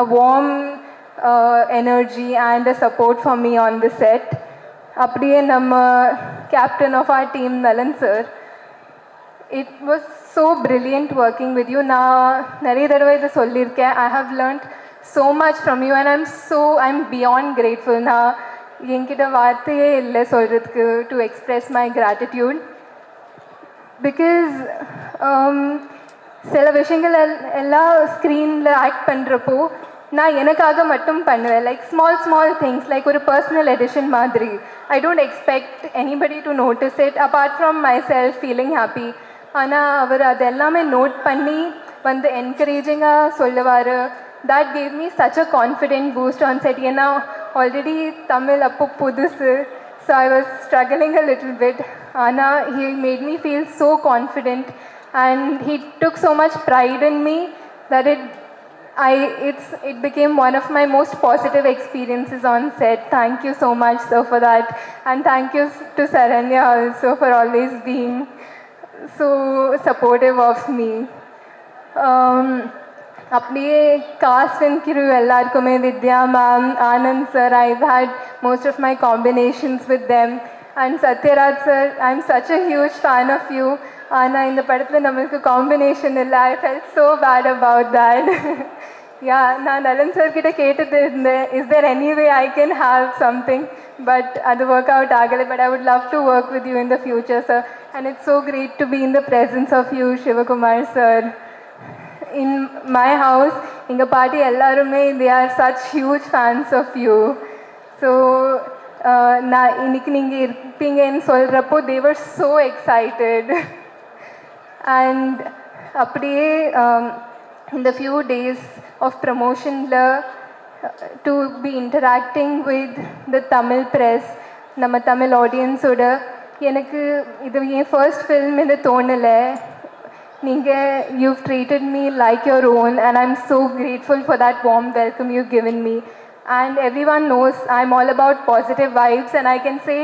a warm energy and a support for me on the set. அப்படியே நம்ம captain of our team Nalan sir, it was so brilliant working with you. நான் நிறைய தடவை இதை சொல்லியிருக்கேன், I have learned so much from you and I'm beyond grateful. நான் என்கிட்ட வார்த்தையே இல்லை சொல்கிறதுக்கு to express my gratitude. Because சில விஷயங்கள் எல்லாம் ஸ்க்ரீனில் ஆக்ட் பண்ணுறப்போ நான் எனக்காக மட்டும் பண்ணுவேன். லைக் ஸ்மால் திங்ஸ், லைக் ஒரு பர்சனல் எடிஷன் மாதிரி. I don't expect anybody to notice it apart from my self feeling happy. ஆனால் அவர் அது எல்லாமே நோட் பண்ணி வந்து என்கரேஜிங்காக சொல்லுவார். that gave me such a confident boost on set. ஏன்னா already Tamil அப்போ புதுசு, so I was struggling a little bit. ஆனால் he made me feel so confident and he took so much pride in me that it became one of my most positive experiences on set. Thank you so much sir for that, and thank you to Saranya also for always being so supportive of me. அப்படியே cast and crew எல்லாருக்குமே, Vidya ma'am, Anand sir, I've had most of my combinations with them, and Satyaraj sir, I'm such a huge fan of you. ஆனால் இந்த படத்தில் நம்மளுக்கு combination இல்லை. I felt so bad about that. Yeah, நான் நலன் sir கிட்ட கேட்டுட்டு இருந்தேன், is there any way I can have something, but அது ஒர்க் அவுட் ஆகலை. But I would love to work with you in the future sir, and it's so great to be in the presence of you, Shivakumar sir. In my house, எங்கள் பாட்டி எல்லாருமே they are such huge fans of you. So நான் இன்னைக்கு நீங்கள் இருப்பீங்கன்னு சொல்கிறப்போ they were so excited. And அப்படியே in the few days of promotion to be interacting with the Tamil press, நம்ம தமிழ் ஆடியன்ஸோட, எனக்கு இது என் ஃபர்ஸ்ட் ஃபில்ம் இது தோணலை. You've treated me like your own, and I'm so grateful for that warm welcome you've given me. And everyone knows I'm all about positive vibes, and I can say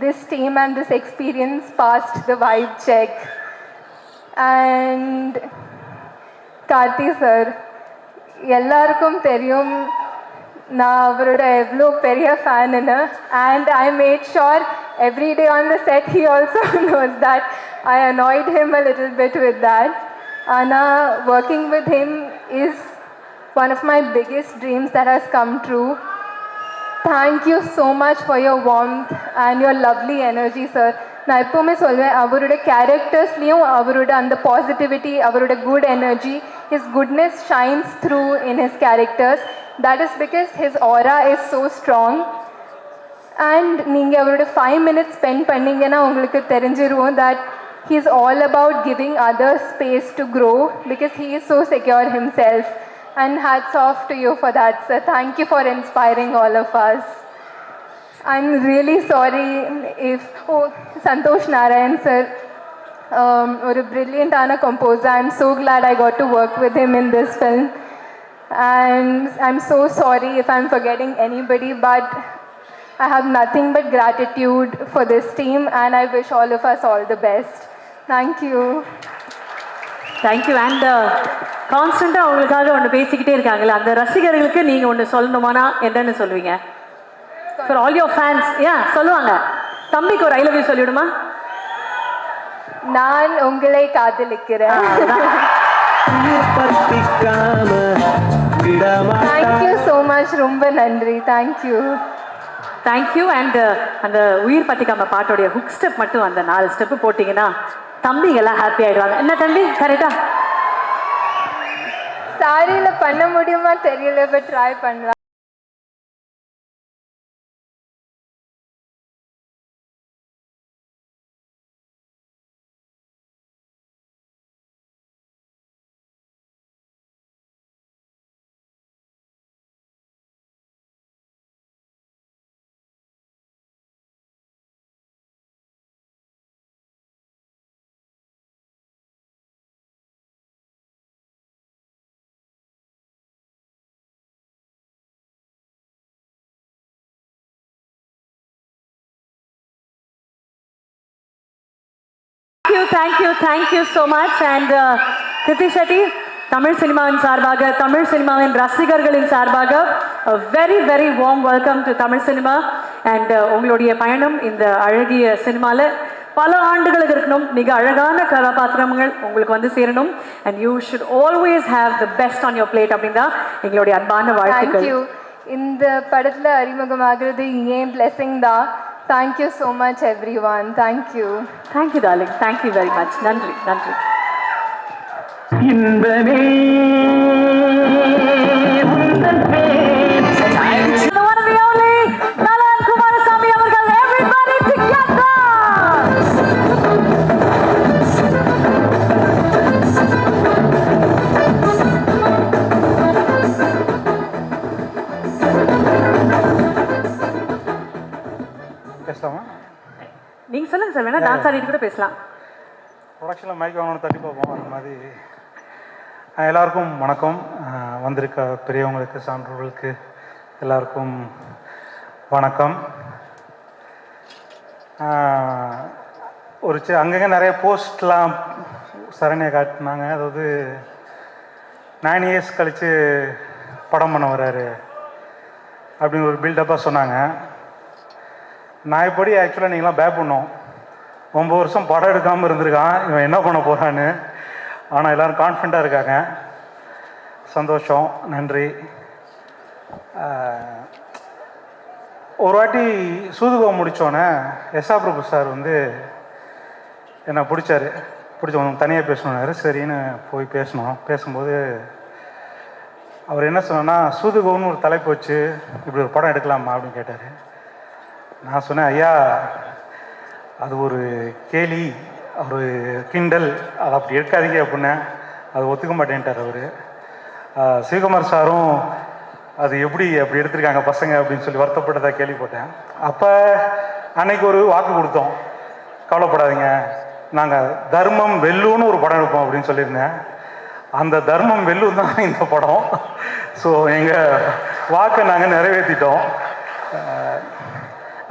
this team and this experience passed the vibe check. And Karthi sir, எல்லாருக்கும் தெரியும் நான் அவரோட எவ்வளோ பெரிய ஃபேனுன்னு, and I made sure every day on the set he also knows that I annoyed him a little bit with that. Anna, working with him is one of my biggest dreams that has come true. Thank you so much for your warmth and your lovely energy, sir. நான் எப்போவுமே சொல்வேன் அவரோட கேரக்டர்ஸ்லேயும் அவரோட அந்த positivity, அவரோட good energy, his goodness shines through in his characters. That is because his aura is so strong. And நீங்கள் அவரோட 5 minutes spend பண்ணிங்கன்னா உங்களுக்கு தெரிஞ்சிருவோம் that he is all about giving others space to grow because he is so secure himself. And hats off to you for that, sir. Thank you for inspiring all of us. I'm really sorry if Santosh Narayan sir, a brilliant composer. I'm so glad I got to work with him in this film. And I'm so sorry if I'm forgetting anybody, but I have nothing but gratitude for this team, and I wish all of us all the best. Thank you. Thank you. And கான்ஸ்டண்ட்டாக அவங்களுக்காக ஒன்று பேசிக்கிட்டே இருக்காங்கல்ல, அந்த ரசிகர்களுக்கு நீங்கள் ஒன்று சொல்லணுமானா என்னன்னு சொல்லுவீங்க? For all your fans. ஏன் சொல்லுவாங்க, தம்பிக்கு ஒரு ஐ லவ் யூ சொல்லிவிடுமா? நான் உங்களை காதலிக்கிறேன். Thank you so much. ரொம்ப நன்றி. தேங்க்யூ. தேங்க்யூ. அண்ட் அந்த உயிர் பத்திக்காம பாட்டோடைய ஹுக் ஸ்டெப் மட்டும் அந்த 4 ஸ்டெப்பு போட்டிங்கன்னா தம்பிங்கெல்லாம் ஹாப்பி ஆகிடுவாங்க. என்ன தம்பி, கரெக்டா? சாரியில் பண்ண முடியுமா தெரியல, பட் ட்ரை பண்ணலாம். Thank you so much. And Kriti Shetty, Tamil சினிமாவின் சார்பாக, தமிழ் சினிமாவின் ரசிகர்களின் சார்பாக very very warm welcome to Tamil cinema. And உங்களுடைய பயணம் இந்த அழகிய சினிமாவில் பல ஆண்டுகளுக்கு இருக்கணும். மிக அழகான கதாபாத்திரங்கள் உங்களுக்கு வந்து சேரணும். And you should always have the best on your plate அப்படின்னு தான் எங்களுடைய அன்பான வாழ்த்துக்கள். தேங்க்யூ. இந்த படத்தில் அறிமுகமாகிறது ஏன் பிளெஸிங் தான். Thank you so much everyone. Thank you. Thank you darling. Thank you very much. நன்றி நன்றி. இன்பமே உந்தன் பேர் The one and the only Nalan Kumarasamy அவர்கள். Everybody together. பேசலாமா? நீங்க சொல்லுங்க சார், வேணா டான்ஸ் ஆடிட்டு கூட பேசலாம். ப்ரொடக்ஷனில் மைக் வாங்கணும்னு தட்டி பார்ப்போம். அந்த மாதிரி எல்லாருக்கும் வணக்கம். வந்திருக்க பெரியவங்களுக்கு, சான்றோர்களுக்கு எல்லாருக்கும் வணக்கம். ஒரு அங்கங்கே நிறைய போஸ்ட்லாம் சரணியை காட்டினாங்க. அதாவது 9 years கழித்து படம் பண்ண வர்றாரு அப்படின்னு ஒரு பில்டப்பாக சொன்னாங்க. நான் இப்படி ஆக்சுவலாக நீங்களாம் பயப்படணும். 9 வருஷம் படம் எடுக்காமல் இருந்திருக்கான், இவன் என்ன பண்ண போகிறான்னு. ஆனால் எல்லோரும் கான்ஃபிடண்ட்டாக இருக்காங்க. சந்தோஷம், நன்றி. ஒரு வாட்டி சூதுகோ முடித்தோன்னே எஸ்ஆ பிரபு சார் வந்து என்னை பிடிச்சவங்க தனியாக பேசணுன்னாரு. சரின்னு போய் பேசும்போது அவர் என்ன சொன்னார்னா, சூதுகோன்னு ஒரு தலைப்பு வச்சு இப்படி ஒரு படம் எடுக்கலாமா அப்படின்னு கேட்டார். நான் சொன்னேன், ஐயா அது ஒரு கேலி, ஒரு கிண்டல், அதை அப்படி எடுக்காதீங்க அப்படின்னேன். அது ஒத்துக்க மாட்டேன்ட்டார் அவர். சிவகுமார் சாரும் அது எப்படி அப்படி எடுத்திருக்காங்க பசங்க அப்படின்னு சொல்லி வருத்தப்பட்டதாக கேள்விப்பட்டேன். அப்போ அன்னைக்கு ஒரு வாக்கு கொடுத்தோம், கவலைப்படாதீங்க, நாங்கள் தர்மம் வெல்லுன்னு ஒரு படம் எடுப்போம் அப்படின்னு சொல்லியிருந்தேன். அந்த தர்மம் வெல்லு தான் இந்த படம். ஸோ எங்கள் வாக்கை நாங்கள் நிறைவேற்றிட்டோம்.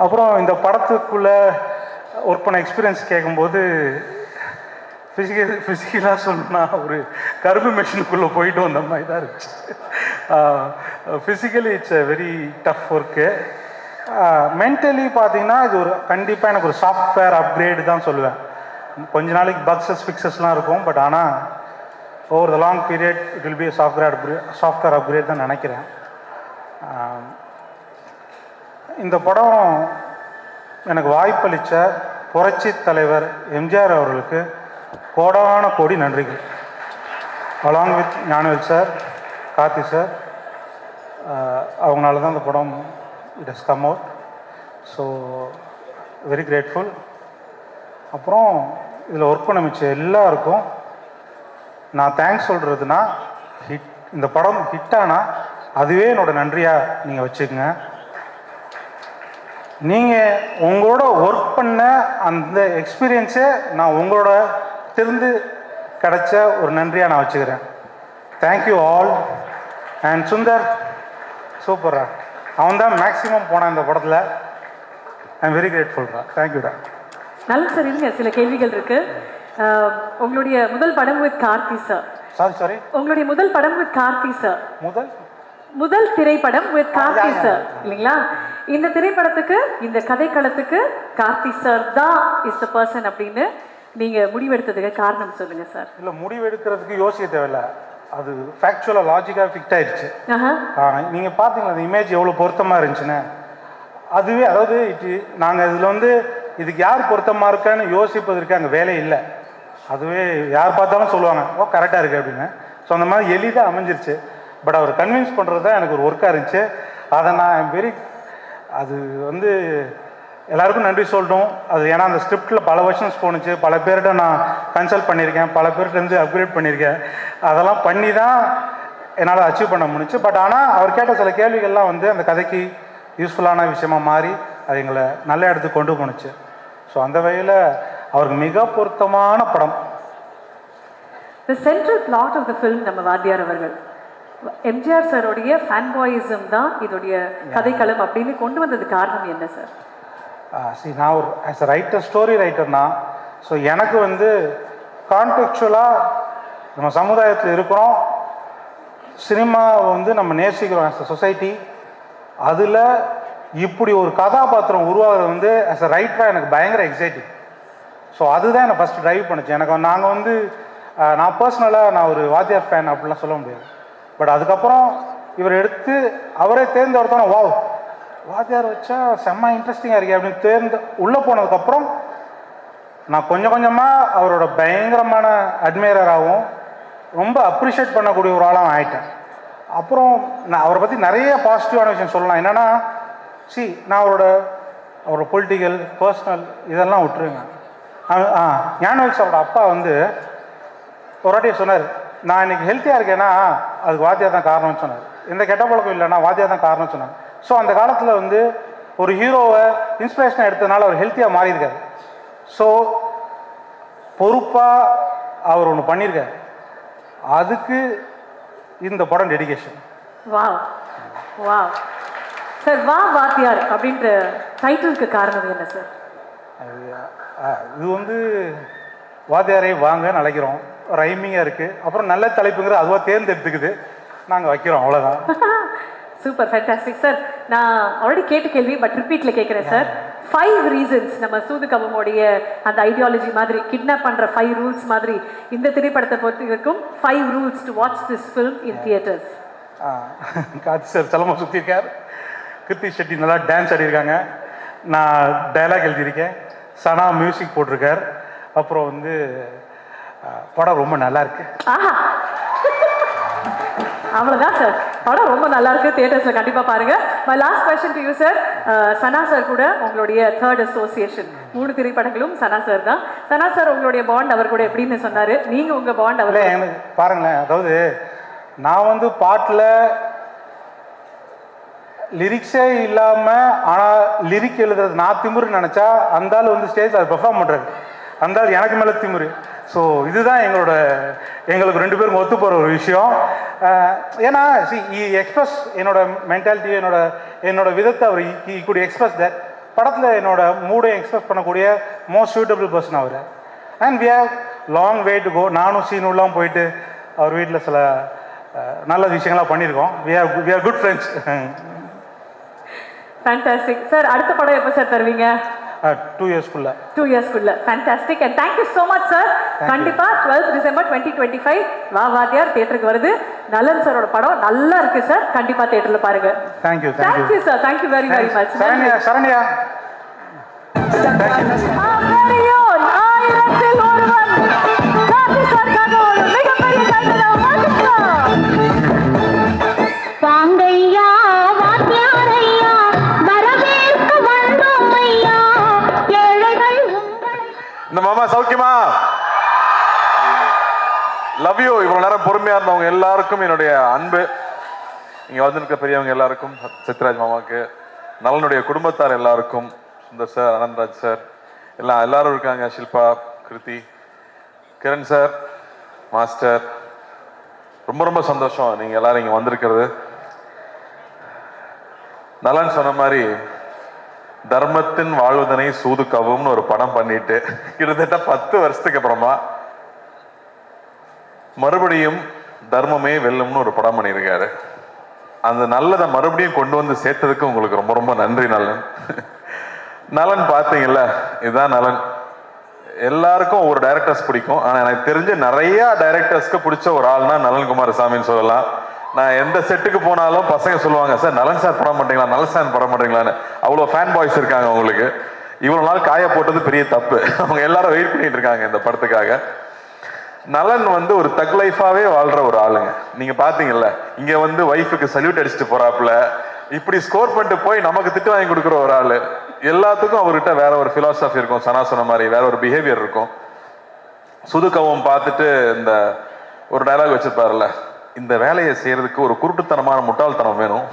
அப்புறம் இந்த படத்துக்குள்ளே ஒர்க் பண்ண எக்ஸ்பீரியன்ஸ் கேட்கும்போது ஃபிசிக்கலாக சொல்லணும்னா ஒரு கரும்பு மிஷினுக்குள்ளே போயிட்டு வந்த மாதிரி தான் இருந்துச்சு. Physically it's a very tough work. Mentally பார்த்தீங்கன்னா இது ஒரு கண்டிப்பாக எனக்கு ஒரு சாஃப்ட்வேர் அப்கிரேடு தான் சொல்லுவேன். கொஞ்ச நாளைக்கு பக்ஸஸ் ஃபிக்ஸஸ்லாம் இருக்கும், பட் ஆனால் over the long period it will be software upgrade தான் நினைக்கிறேன். இந்த படம் எனக்கு வாய்ப்பளித்த புரட்சி தலைவர் எம்ஜிஆர் அவர்களுக்கு கோடான கோடி நன்றிகள். Along with Gnanavel sir, Karthi sir, அவங்களால தான் இந்த படம் it has come out. So very grateful. அப்புறம் இதில் ஒர்க் பண்ண மிச்ச எல்லாருக்கும் நான் தேங்க்ஸ் சொல்கிறதுனா, இந்த படம் ஹிட்டானா அதுவே என்னோடய நன்றியாக நீங்கள் வச்சுக்கோங்க. நீங்கள் உங்களோட ஒர்க் பண்ண அந்த எக்ஸ்பீரியன்ஸை நான் உங்களோட திருந்து கிடைச்ச ஒரு நன்றியாக நான் வச்சுக்கிறேன். Thank you all. அண்ட் சுந்தர் சூப்பரா, அவன் தான் மேக்ஸிமம் போனான் இந்த படத்தில். ஐ எம் வெரி கிரேட்ஃபுல்ரா. தேங்க்யூடா. நல்ல சார், இருங்க, சில கேள்விகள் இருக்கு. உங்களுடைய முதல் படம் வித் கார்த்தி சார். சாரி உங்களுடைய முதல் படம் வித் கார்த்தி சார். முதல் திரைப்படம் வித் கார்த்தி சார் இல்லைங்களா? இந்த திரைப்படத்துக்கு, இந்த கதைக்களத்துக்கு கார்த்தி சார் தான் இஸ் த பர்சன் அப்படின்னு நீங்க முடிவெடுத்ததுக்கு காரணம் சொல்லுங்க சார். இல்லை, முடிவெடுக்கிறதுக்கு யோசிக்க தேவையில்லை, அது ஃபேக்சுவலாக லாஜிக்காக ஃபிக்ட் ஆயிடுச்சு. நீங்கள் பார்த்தீங்களா அந்த இமேஜ் எவ்வளோ பொருத்தமாக இருந்துச்சுன்னு? அதுவே, அதாவது நாங்கள் இதில் வந்து இதுக்கு யார் பொருத்தமாக இருக்கான்னு யோசிப்பதற்கு அங்கே வேலை இல்லை. அதுவே யார் பார்த்தாலும் சொல்லுவாங்க ஓ கரெக்டாக இருக்குது அப்படின்னு. ஸோ அந்த மாதிரி எளிதாக அமைஞ்சிருச்சு. பட் அவர் கன்வின்ஸ் பண்ணுறது தான் எனக்கு ஒரு ஒர்க்காக இருந்துச்சு. அதை நான் அது வந்து எல்லாருக்கும் நன்றி சொல்லட்டும். அது ஏன்னா அந்த ஸ்கிரிப்டில் பல வெர்ஷன்ஸ் போணுச்சு, பல பேர்கிட்ட நான் கன்சல்ட் பண்ணியிருக்கேன், பல பேர்கிட்ட அப்கிரேட் பண்ணியிருக்கேன். அதெல்லாம் பண்ணி தான் என்னால் அச்சீவ் பண்ண முடிஞ்சு. பட் ஆனால் அவர் கேட்ட சில கேள்விகள்லாம் வந்து அந்த கதைக்கு யூஸ்ஃபுல்லான விஷயமா மாறி அது எங்களை நல்ல இடத்துக்கு கொண்டு போணுச்சு. ஸோ அந்த வகையில் அவருக்கு மிக பொருத்தமான படம். The central plot of the film நம்ம வாத்தியார் அவர்கள் எம்ஜிஆர் சாரோடைய ஃபேன் பாயிசம் தான் இதோடைய கதைக்களம் அப்படின்னு கொண்டு வந்தது காரணம் என்ன சார்? நான் ஒரு ஆஸ் அ ரைட்டர், ஸ்டோரி ரைட்டர்னா, ஸோ எனக்கு வந்து கான்டெக்சுவலாக நம்ம சமுதாயத்தில் இருக்கிறோம், சினிமாவை வந்து நம்ம நேசிக்கிறோம் ஆஸ் அ சொசைட்டி. அதில் இப்படி ஒரு கதாபாத்திரம் உருவாகிறது வந்து ஆஸ் அ ரைட்டராக எனக்கு பயங்கர எக்ஸைட்டிங். ஸோ அதுதான் என்னை ஃபஸ்ட்டு ட்ரைவ் பண்ணுச்சு. எனக்கு நாங்கள் வந்து நான் பர்சனலாக நான் ஒரு வாத்தியார் ஃபேன் அப்படிலாம் சொல்ல முடியாது. பட் அதுக்கப்புறம் இவர் எடுத்து அவரே தேர்ந்தெடுத்தோன்னா வாவ் வாத்தியார் வச்சா செம்ம இன்ட்ரெஸ்டிங்காக இருக்கே அப்படின்னு உள்ளே போனதுக்கப்புறம் நான் கொஞ்சம் கொஞ்சமாக அவரோட பயங்கரமான அட்மைரராகவும் ரொம்ப அப்ரிஷியேட் பண்ணக்கூடிய ஒரு ஆளாக ஆகிட்டேன். அப்புறம் நான் அவரை பற்றி நிறைய பாசிட்டிவான விஷயம் சொல்லலாம். என்னென்னா நான் அவரோட பொலிட்டிக்கல், பர்சனல் இதெல்லாம் விட்டுருங்க. ஞானவேல் சாரோட அப்பா வந்து ஒரு வாட்டியே சொன்னார், நான் இன்னைக்கு ஹெல்த்தியாக இருக்கேன்னா அதுக்கு வாத்தியார் தான் காரணம்னு சொன்னார். எந்த கெட்ட பழக்கம் இல்லைன்னா வாத்தியார் தான் காரணம்னு சொன்னார். ஸோ அந்த காலத்தில் வந்து ஒரு ஹீரோவை இன்ஸ்பிரேஷனாக எடுத்ததுனால அவர் ஹெல்த்தியாக மாறியிருக்காரு. ஸோ பொறுப்பாக அவர் ஒன்று பண்ணியிருக்காரு. அதுக்கு இந்த படம் டெடிகேஷன். வா வா சார், வா வாத்தியார் அப்படின்ற டைட்டிலுக்கு காரணம் என்ன சார்? இது வந்து வாத்தியாரை வாங்கன்னு அழைக்கிறோம், ரைமிங்காக இருக்குது. அப்புறம் நல்ல தலைப்புங்கிற அதுவாக தேர்ந்தெடுத்துக்குது, நாங்கள் வைக்கிறோம், அவ்வளோதான். Super, fantastic sir. நான் ஆல்ரெடி கேட்ட கேள்வி பட் ரிப்பீட்டில் கேட்குறேன் சார். 5 ரீசன்ஸ் நம்ம சூதுகவமுடைய அந்த ஐடியாலஜி மாதிரி, கிட்னாப் பண்ணுற 5 ரூல்ஸ் மாதிரி இந்த திரைப்படத்தை பொறுத்த வரைக்கும் 5 rules to watch this film in theatres. Karthi sir செலமாக சுற்றிருக்கார், கிருத்தி ஷெட்டி நல்லா டான்ஸ் ஆடிருக்காங்க, நான் டைலாக் எழுதியிருக்கேன், சனா மியூசிக் போட்டிருக்கார். அப்புறம் வந்து படம் ரொம்ப நல்லா இருக்கு. அவ்வளோதான் சார், படம் ரொம்ப நல்லா இருக்கு, தியேட்டர்ஸில் கண்டிப்பாக பாருங்க. My last question to you sir. Sana sir கூட உங்களுடைய 3rd அசோசியேஷன், 3 திரைப்படங்களும் சனா சார் தான். சனா சார் உங்களுடைய பாண்ட் அவர் கூட எப்படின்னு சொன்னார், நீங்கள் உங்கள் பாண்ட் அவர் எனக்கு பாருங்களேன். அதாவது நான் வந்து பாட்டில் லிரிக்ஸே இல்லாமல் ஆனால் லிரிக் எழுதுறது நான் திமுருன்னு நினச்சா அந்த ஆள் வந்து ஸ்டேஜ் அதை பெர்ஃபார்ம் பண்ணுறாரு, அந்த ஆள் எனக்கு மேலே திமுரு. ஸோ இதுதான் எங்களுக்கு 2 பேருக்கும் ஒத்து போகிற ஒரு விஷயம். ஏன்னா எக்ஸ்பிரஸ் என்னோட மென்டாலிட்டி, என்னோட விதத்தை அவர் குட் எக்ஸ்பிரஸ் தட் படத்தில் என்னோட மூடை எக்ஸ்பிரஸ் பண்ணக்கூடிய மோஸ்ட் சூட்டபிள் பர்சன் அவர். And we have long way to go. நானும் சீனுலாம் போயிட்டு அவர் வீட்டில் சில நல்ல விஷயங்கள்லாம் பண்ணியிருக்கோம். We are good friends. Fantastic sir. அடுத்த படம் எப்போ சார் தருவீங்க? 2 இயர்ஸ்க்குள்ள. 2 இயர்ஸ்க்குள்ள. Fantastic and thank you so much sir. கண்டிப்பா 12th December 2025 வா வாத்தியார் தியேட்டருக்கு வருது. நலன் சாரோட படம் நல்லா இருக்கு சார். கண்டிப்பா தியேட்டர்ல பாருங்க. Thank you thank you sir. Thank you very very much. Saranya பெரியோன் ஆயிரத்தில் ஒருவன் கார்த்திக் சாருக்காக ஒரு மிகப்பெரிய கைதட்டல். வணக்கம் சார். வாங்கையா வாத்தியாரையா வரவேற்க வந்தோம் ஐயா ஏழைகள் இந்த மாமா சௌக்கியமா? Love you. இவ்வளவு நேரம் பொறுமையா இருந்தவங்க எல்லாருக்கும் என்னுடைய அன்பு. இங்க வந்திருக்க பெரியவங்க எல்லாருக்கும், சத்யராஜ் மாமாவுக்கு, நலனுடைய குடும்பத்தார் எல்லாருக்கும், சுந்தர் சார், அனந்தராஜ் சார், எல்லாரும் இருக்காங்க, ஷில்பா, கிருதி, கிரண் சார், மாஸ்டர், ரொம்ப ரொம்ப சந்தோஷம் நீங்க எல்லாரும் இங்க வந்திருக்கிறது. நலன் சொன்ன மாதிரி தர்மத்தின் வாழ்வதனை சூதுக்கவும்னு ஒரு படம் பண்ணிட்டு கிட்டத்தட்ட 10 வருஷத்துக்கு அப்புறமா மறுபடியும் தர்மமே வெல்லும்னு ஒரு படம் பண்ணியிருக்காரு. அந்த நல்லதை மறுபடியும் கொண்டு வந்து சேர்த்ததுக்கு உங்களுக்கு ரொம்ப ரொம்ப நன்றி நலன். நலன் பார்த்தீங்கல்ல, இதுதான் நலன். எல்லாருக்கும் ஒரு டைரக்டர்ஸ் பிடிக்கும். ஆனால் எனக்கு தெரிஞ்ச நிறைய டைரக்டர்ஸ்க்கு பிடிச்ச ஒரு ஆள்னா நலன் குமாரசாமின்னு சொல்லலாம். நான் எந்த செட்டுக்கு போனாலும் பசங்க சொல்லுவாங்க, சார் நலன் சார் படம் மாட்டீங்களா, நலன் சார் படம் மாட்டீங்களான்னு. அவ்வளோ ஃபேன் பாய்ஸ் இருக்காங்க அவங்களுக்கு. இவ்வளோ நாள் காய போட்டது பெரிய தப்பு. அவங்க எல்லாரும் வெயிட் பண்ணிட்டு இருக்காங்க இந்த படத்துக்காக. நலன் வந்து ஒரு தக் லைஃபாவே வாழ்ற ஒரு ஆளுங்க. நீங்க பாத்தீங்கல்ல, இங்க வந்து ஒய்ஃபுக்கு சல்யூட் அடிச்சுட்டு போறாப்புல, இப்படி ஸ்கோர் பண்ணிட்டு போய் நமக்கு திட்டு வாங்கி கொடுக்குற ஒரு ஆளு. எல்லாத்துக்கும் அவர்கிட்ட வேற ஒரு பிலாசபி இருக்கும், சனா சொன்ன மாதிரி வேற ஒரு பிஹேவியர் இருக்கும். சுதுக்கவும் பார்த்துட்டு இந்த ஒரு டயலாக் வச்சிருப்பாருல்ல, இந்த வேலையை செய்யறதுக்கு ஒரு குருட்டுத்தனமான முட்டாள்தனம் வேணும்,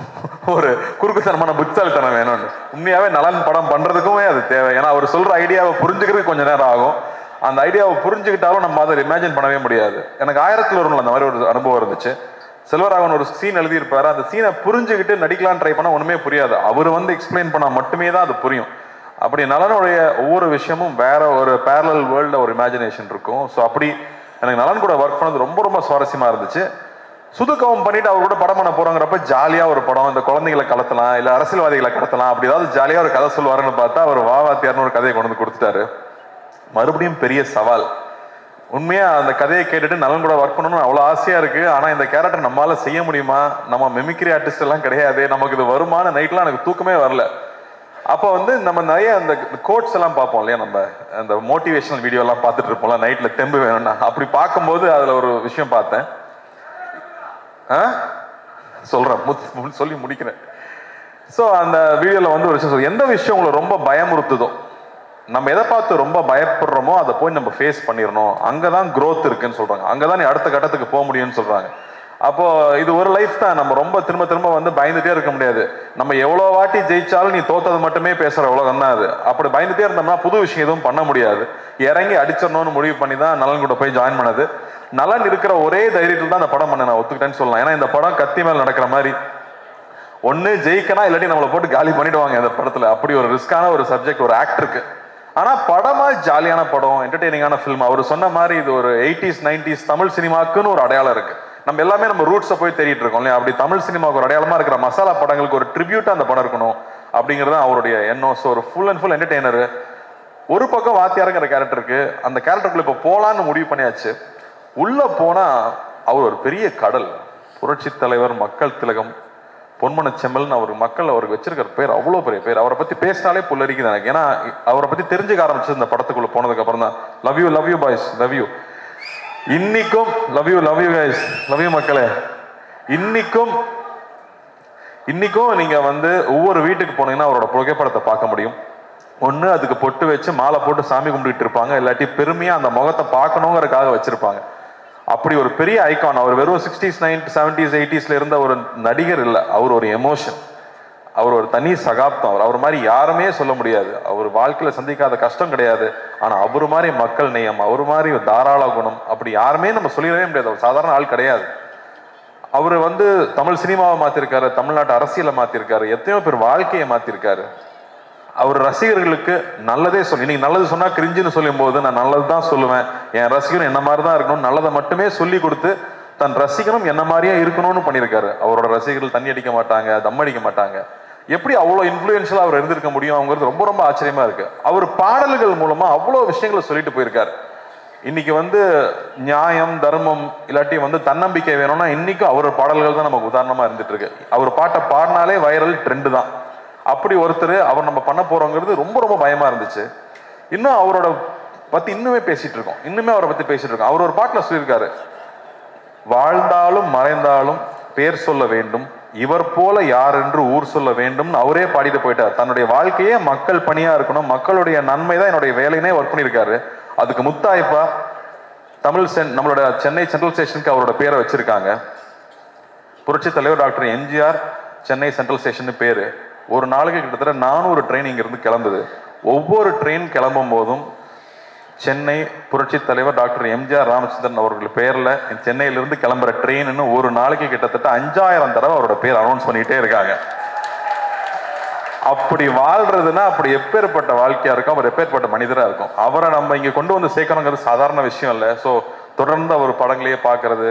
ஒரு குறுக்குத்தனமான புத்தாள்தனம் வேணும்னு. உண்மையாவே நலன் படம் பண்றதுக்குமே அது தேவை. ஏன்னா அவர் சொல்ற ஐடியாவை புரிஞ்சுக்கிறதுக்கு கொஞ்சம் நேரம் ஆகும். அந்த ஐடியாவை புரிஞ்சுக்கிட்டாலும் நம்ம அதை இமேஜின் பண்ணவே முடியாது. எனக்கு 1000ல் ஒருவன் அந்த மாதிரி ஒரு அனுபவம் இருந்துச்சு. செல்வராகவன் ஒரு சீன் எழுதியிருப்பாரு. அந்த சீனை புரிஞ்சுக்கிட்டு நடிக்கலான்னு ட்ரை பண்ணா ஒண்ணுமே புரியாது. அவர் வந்து எக்ஸ்பிளைன் பண்ணா மட்டுமே தான் அது புரியும். அப்படி நலனுடைய ஒவ்வொரு விஷயமும் வேற ஒரு பேரலல் வேர்ல்ட்ல ஒரு இமேஜினேஷன் இருக்கும். ஸோ அப்படி எனக்கு நலன் கூட ஒர்க் பண்ணது ரொம்ப ரொம்ப சுவாரஸ்யமா இருந்துச்சு. சுதுக்கவும் பண்ணிட்டு அவர் கூட படம் பண்ண போறோங்கிறப்ப ஜாலியா ஒரு படம், இந்த குழந்தைகளை கடத்தலாம், இல்ல அரசியல்வாதிகளை கடத்தலாம், அப்படி ஏதாவது ஜாலியா ஒரு கதை சொல்லுவாருன்னு பார்த்தா அவர் வாவாத்தியார்னு ஒரு கதையை கொண்டு வந்து கொடுத்துட்டாரு. மறுபடியும் பெரிய சவால். உண்மையா அந்த கதையை கேட்டுட்டு நலன் கூட ஒர்க் பண்ணணும்னு அவ்வளவு ஆசையா இருக்கு. ஆனா இந்த கேரக்டர் நம்மளால செய்ய முடியுமா, நம்ம மெமிக்ரி ஆர்டிஸ்ட் எல்லாம் கிடையாது, நமக்கு இது வருமான நைட்லாம் எனக்கு தூக்கமே வரல. அப்போ வந்து நம்ம நிறைய அந்த கோட்ஸ் எல்லாம் பார்ப்போம் இல்லையா, நம்ம அந்த மோட்டிவேஷனல் வீடியோ எல்லாம் பார்த்துட்டு இருப்போம்ல, நைட்ல தெம்பு வேணும்னா. அப்படி பார்க்கும்போது அதுல ஒரு விஷயம் பார்த்தேன். சொல்றேன், சொல்லி முடிக்கிறேன். ஸோ அந்த வீடியோல வந்து ஒரு விஷயம், எந்த விஷயம் உங்களை ரொம்ப பயமுறுத்துதோ, நம்ம எதை பார்த்து ரொம்ப பயப்படுறோமோ அதை போய் நம்ம ஃபேஸ் பண்ணிடணும், அங்கதான் growth இருக்குன்னு சொல்றாங்க, அங்கதான் நீ அடுத்த கட்டத்துக்கு போக முடியும்னு சொல்றாங்க. அப்போ இது ஒரு லைஃப் தான். நம்ம ரொம்ப திரும்ப திரும்ப வந்து பயந்துட்டே இருக்க முடியாது. நம்ம எவ்வளவு வாட்டி ஜெயிச்சாலும் நீ தோத்தது மட்டுமே பேசுற உலகம் தான் அது. அப்படி பயந்துட்டே இருந்தோம்னா புது விஷயம் எதுவும் பண்ண முடியாது. இறங்கி அடிச்சிடணும்னு முடிவு பண்ணி தான் நலன் கூட போய் ஜாயின் பண்ணது. நலன் இருக்கிற ஒரே தைரியத்தில் தான் அந்த படம் பண்ண நான் ஒத்துக்கிட்டேன்னு சொல்லலாம். ஏன்னா இந்த படம் கத்தி மேல் நடக்கிற மாதிரி, ஒன்னு ஜெயிக்கனா இல்லாட்டி நம்மளை போட்டு காலி பண்ணிடுவாங்க இந்த படத்துல. அப்படி ஒரு ரிஸ்கான ஒரு சப்ஜெக்ட் ஒரு ஆக்டருக்கு. ஆனா படமா ஜாலியான படம், என்டர்டெய்னிங்கான ஃபில்ம். அவர் சொன்ன மாதிரி இது ஒரு 80s 90s தமிழ் சினிமாக்குன்னு ஒரு அடையாளம் இருக்கு. நம்ம எல்லாமே நம்ம ரூட்ஸை போய் தேடிட்டு இருக்கோம் இல்லையா, அப்படி தமிழ் சினிமாவுக்கு ஒரு அடையாளமா இருக்கிற மசாலா படங்களுக்கு ஒரு ட்ரிபியூட்டா அந்த படம் இருக்கணும் அப்படிங்கிறது அவருடைய எண்ணம். ஸோ ஒரு ஃபுல் அண்ட் ஃபுல் என்டர்டெய்னர். ஒரு பக்கம் வாத்தியாருங்கிற கேரக்டருக்கு, அந்த கேரக்டருக்குள்ள இப்போ போலான்னு முடிவு பண்ணியாச்சு. உள்ள போனா அவர் ஒரு பெரிய கடல், புரட்சி தலைவர், மக்கள் திலகம், பொன்மன செம்மல்னு அவர் மக்கள் அவருக்கு வச்சிருக்கிற பேர் அவ்வளோ பெரிய பேர். அவரை பத்தி பேசினாலே புல்லரிக்குது எனக்கு. ஏன்னா அவரை பத்தி தெரிஞ்சுக்க ஆரம்பிச்சது இந்த படத்துக்குள்ள போனதுக்கு அப்புறம் தான். Love you boys, love you. இன்னைக்கும் love you guys, love you மக்களே. இன்னைக்கும் நீங்க வந்து ஒவ்வொரு வீட்டுக்கு போனீங்கன்னா அவரோட புகைப்படத்தை பார்க்க முடியும். ஒண்ணு அதுக்கு பொட்டு வச்சு மாலை போட்டு சாமி கும்பிட்டு இருப்பாங்க, இல்லாட்டி பெருமையா அந்த முகத்தை பார்க்கணுங்கிறதுக்காக வச்சிருப்பாங்க. அப்படி ஒரு பெரிய ஐகான். அவர் வெறும் 60s 70s 80sல இருந்த ஒரு நடிகர் இல்லை, அவர் ஒரு எமோஷன், அவர் ஒரு தனி சகாப்தம். அவர் மாதிரி யாருமே சொல்ல முடியாது. அவர் வாழ்க்கையில சந்திக்காத கஷ்டம் கிடையாது. ஆனா அவரு மாதிரி மக்கள் நேயம், அவரு மாதிரி தாராள குணம், அப்படி யாருமே நம்ம சொல்லிடவே முடியாது. அவர் சாதாரண ஆள் கிடையாது. அவரு வந்து தமிழ் சினிமாவை மாத்திருக்காரு, தமிழ்நாட்டு அரசியலை மாத்திருக்காரு, எத்தனையோ பேர் வாழ்க்கையை மாத்திருக்காரு. அவர் ரசிகர்களுக்கு நல்லதே சொல்லி, இன்னைக்கு நல்லது சொன்னா கிரிஞ்சுன்னு சொல்லும் போது நான் நல்லது தான் சொல்லுவேன், என் ரசிகரும் என்ன மாதிரி தான் இருக்கணும், நல்லதை மட்டுமே சொல்லி கொடுத்து தன் ரசிகனும் என்ன மாதிரியே இருக்கணும்னு பண்ணியிருக்காரு. அவரோட ரசிகர்கள் தண்ணி அடிக்க மாட்டாங்க, தம் அடிக்க மாட்டாங்க. எப்படி அவ்வளோ இன்ஃப்ளூயன்ஷியலாக அவர் இருந்திருக்க முடியும் அவங்கிறது ரொம்ப ரொம்ப ஆச்சரியமா இருக்கு. அவர் பாடல்கள் மூலமா அவ்வளோ விஷயங்களை சொல்லிட்டு போயிருக்காரு. இன்னைக்கு வந்து நியாயம் தர்மம் இல்லாட்டி வந்து தன்னம்பிக்கை வேணும்னா இன்னைக்கும் அவர் பாடல்கள் தான் நமக்கு உதாரணமா இருந்துட்டு இருக்கு. அவர் பாட்டை பாடினாலே வைரல் ட்ரெண்டு தான். அப்படி ஒருத்தர் அவர் நம்ம பண்ண போறோங்கிறது ரொம்ப ரொம்ப பயமா இருந்துச்சு. இன்னும் அவரோட பத்தி இன்னுமே பேசிட்டு இருக்கோம், இன்னுமே அவரை பத்தி பேசிட்டு இருக்கோம். அவர் ஒரு பாட்டுல சொல்லியிருக்காரு, வாழ்ந்தாலும் மறைந்தாலும் பேர் சொல்ல வேண்டும், இவர் போல யார் என்று ஊர் சொல்ல வேண்டும் அவரே பாடிட்டு போயிட்டார். தன்னுடைய வாழ்க்கையே மக்கள் பணியா இருக்கணும், மக்களுடைய நன்மை தான் என்னுடைய வேலைனே ஒர்க் பண்ணியிருக்காரு. அதுக்கு முத்தாய்ப்பா நம்மளோட சென்னை சென்ட்ரல் ஸ்டேஷனுக்கு அவரோட பேரை வச்சிருக்காங்க. புரட்சி தலைவர் doctor MGR Chennai central station பேரு. ஒரு நாளைக்கு கிட்டத்தட்ட 400 ட்ரெயின் இங்கிருந்து கிளம்புது. ஒவ்வொரு ட்ரெயின் கிளம்பும் போதும் சென்னை புரட்சி தலைவர் டாக்டர் எம்ஜிஆர் ராமச்சந்திரன் அவர்கள் பேர்ல சென்னையிலிருந்து கிளம்புற ட்ரெயின்னு ஒரு நாளைக்கு கிட்டத்தட்ட 5000 தடவை அவரோட பேர் அனௌன்ஸ் பண்ணிட்டே இருக்காங்க. அப்படி வாழ்றதுன்னா அப்படி எப்பேற்பட்ட வாழ்க்கையா இருக்கும், அவர் எப்பேற்பட்ட மனிதரா இருக்கும். அவரை நம்ம இங்க கொண்டு வந்து சேர்க்கணுங்கிறது சாதாரண விஷயம் இல்லை. ஸோ தொடர்ந்து அவர் படங்களையே பார்க்கறது,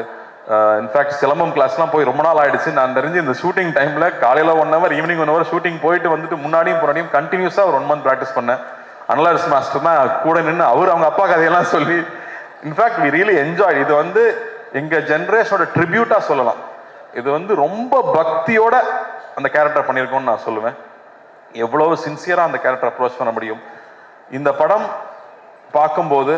இன்ஃபேக்ட் சிலம்பம் கிளாஸ்லாம் போய் ரொம்ப நாள் ஆயிடுச்சு. நான் தெரிஞ்சு இந்த ஷூட்டிங் டைம்ல காலையில 1 hour ஈவினிங் 1 hour ஷூட்டிங் போயிட்டு வந்துட்டு முன்னாடியும் பின்னாடியும் கண்டினியூஸா ஒரு 1 month ப்ராக்டிஸ் பண்ணேன். அனலர்ஸ் மாஸ்டர் தான் கூட நின்று அவர் அவங்க அப்பா கதையெல்லாம் சொல்லி, இன்ஃபேக்ட் வி ரியலி என்ஜாய். இது வந்து எங்க ஜென்ரேஷனோட ட்ரிபியூட்டா சொல்லலாம். இது வந்து ரொம்ப பக்தியோட அந்த கேரக்டர் பண்ணியிருக்கோம்னு நான் சொல்லுவேன். எவ்வளவு சின்சியரா அந்த கேரக்டர் அப்ரோச் பண்ண முடியும். இந்த படம் பார்க்கும்போது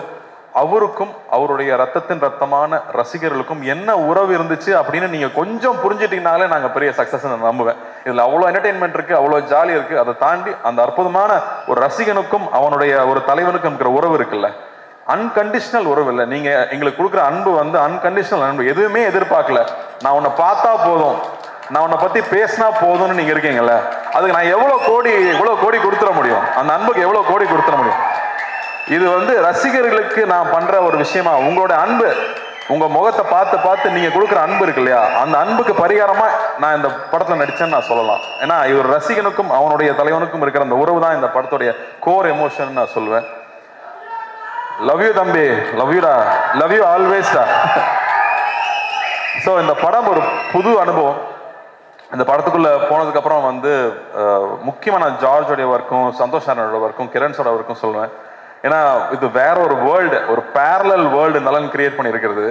அவருக்கும் அவருடைய ரத்தத்தின் ரத்தமான ரசிகர்களுக்கும் என்ன உறவு இருந்துச்சு அப்படின்னு நீங்க கொஞ்சம் புரிஞ்சிட்டீங்கனாலே நாங்க பெரிய சக்சஸ் நம்புவேன். இதுல அவ்வளவு என்டர்டெயின்மெண்ட் இருக்கு, அவ்வளவு ஜாலி இருக்கு. அதை தாண்டி அந்த அற்புதமான ஒரு ரசிகனுக்கும் அவனுடைய ஒரு தலைவனுக்கும் இருக்கிற உறவு இருக்குல்ல, அன்கண்டிஷனல் உறவு இல்லை. நீங்க எங்களுக்கு கொடுக்குற அன்பு வந்து அன்கண்டிஷனல் அன்பு, எதுவுமே எதிர்பார்க்கல. நான் உன்னை பார்த்தா போதும், நான் உன்னை பத்தி பேசினா போதும்னு நீங்க இருக்கீங்கல்ல, அதுக்கு நான் எவ்வளவு கோடி கொடுத்துட முடியும், அந்த அன்புக்கு எவ்வளவு கோடி கொடுத்துட முடியும். இது வந்து ரசிகர்களுக்கு நான் பண்ற ஒரு விஷயமா, உங்களோட அன்பு, உங்க முகத்தை பார்த்து பார்த்து நீங்க கொடுக்குற அன்பு இருக்கு இல்லையா, அந்த அன்புக்கு பரிகாரமா நான் இந்த படத்துல நடிச்சேன்னு நான் சொல்லலாம். ஏன்னா இவர் ரசிகனுக்கும் அவனுடைய தலைவனுக்கும் இருக்கிற அந்த உறவு தான் இந்த படத்துடைய கோர் எமோஷன் நான் சொல்லுவேன். லவ் யூ தம்பி, லவ் யூடா, லவ் யூ ஆல்வேஸ்டா. ஸோ இந்த படம் ஒரு புது அனுபவம். இந்த படத்துக்குள்ள போனதுக்கு அப்புறம் வந்து முக்கியமா நான் ஜார்ஜோடைய ஒர்க்கும் சந்தோஷ் நாராயணோட ஒர்க்கும் கிரண்ஸோட ஒர்க்கும் சொல்லுவேன். ஏன்னா இது வேற ஒரு வேர்ல்டு, ஒரு பேரலல் வேர்ல்டு நலன் கிரியேட் பண்ணியிருக்கிறது.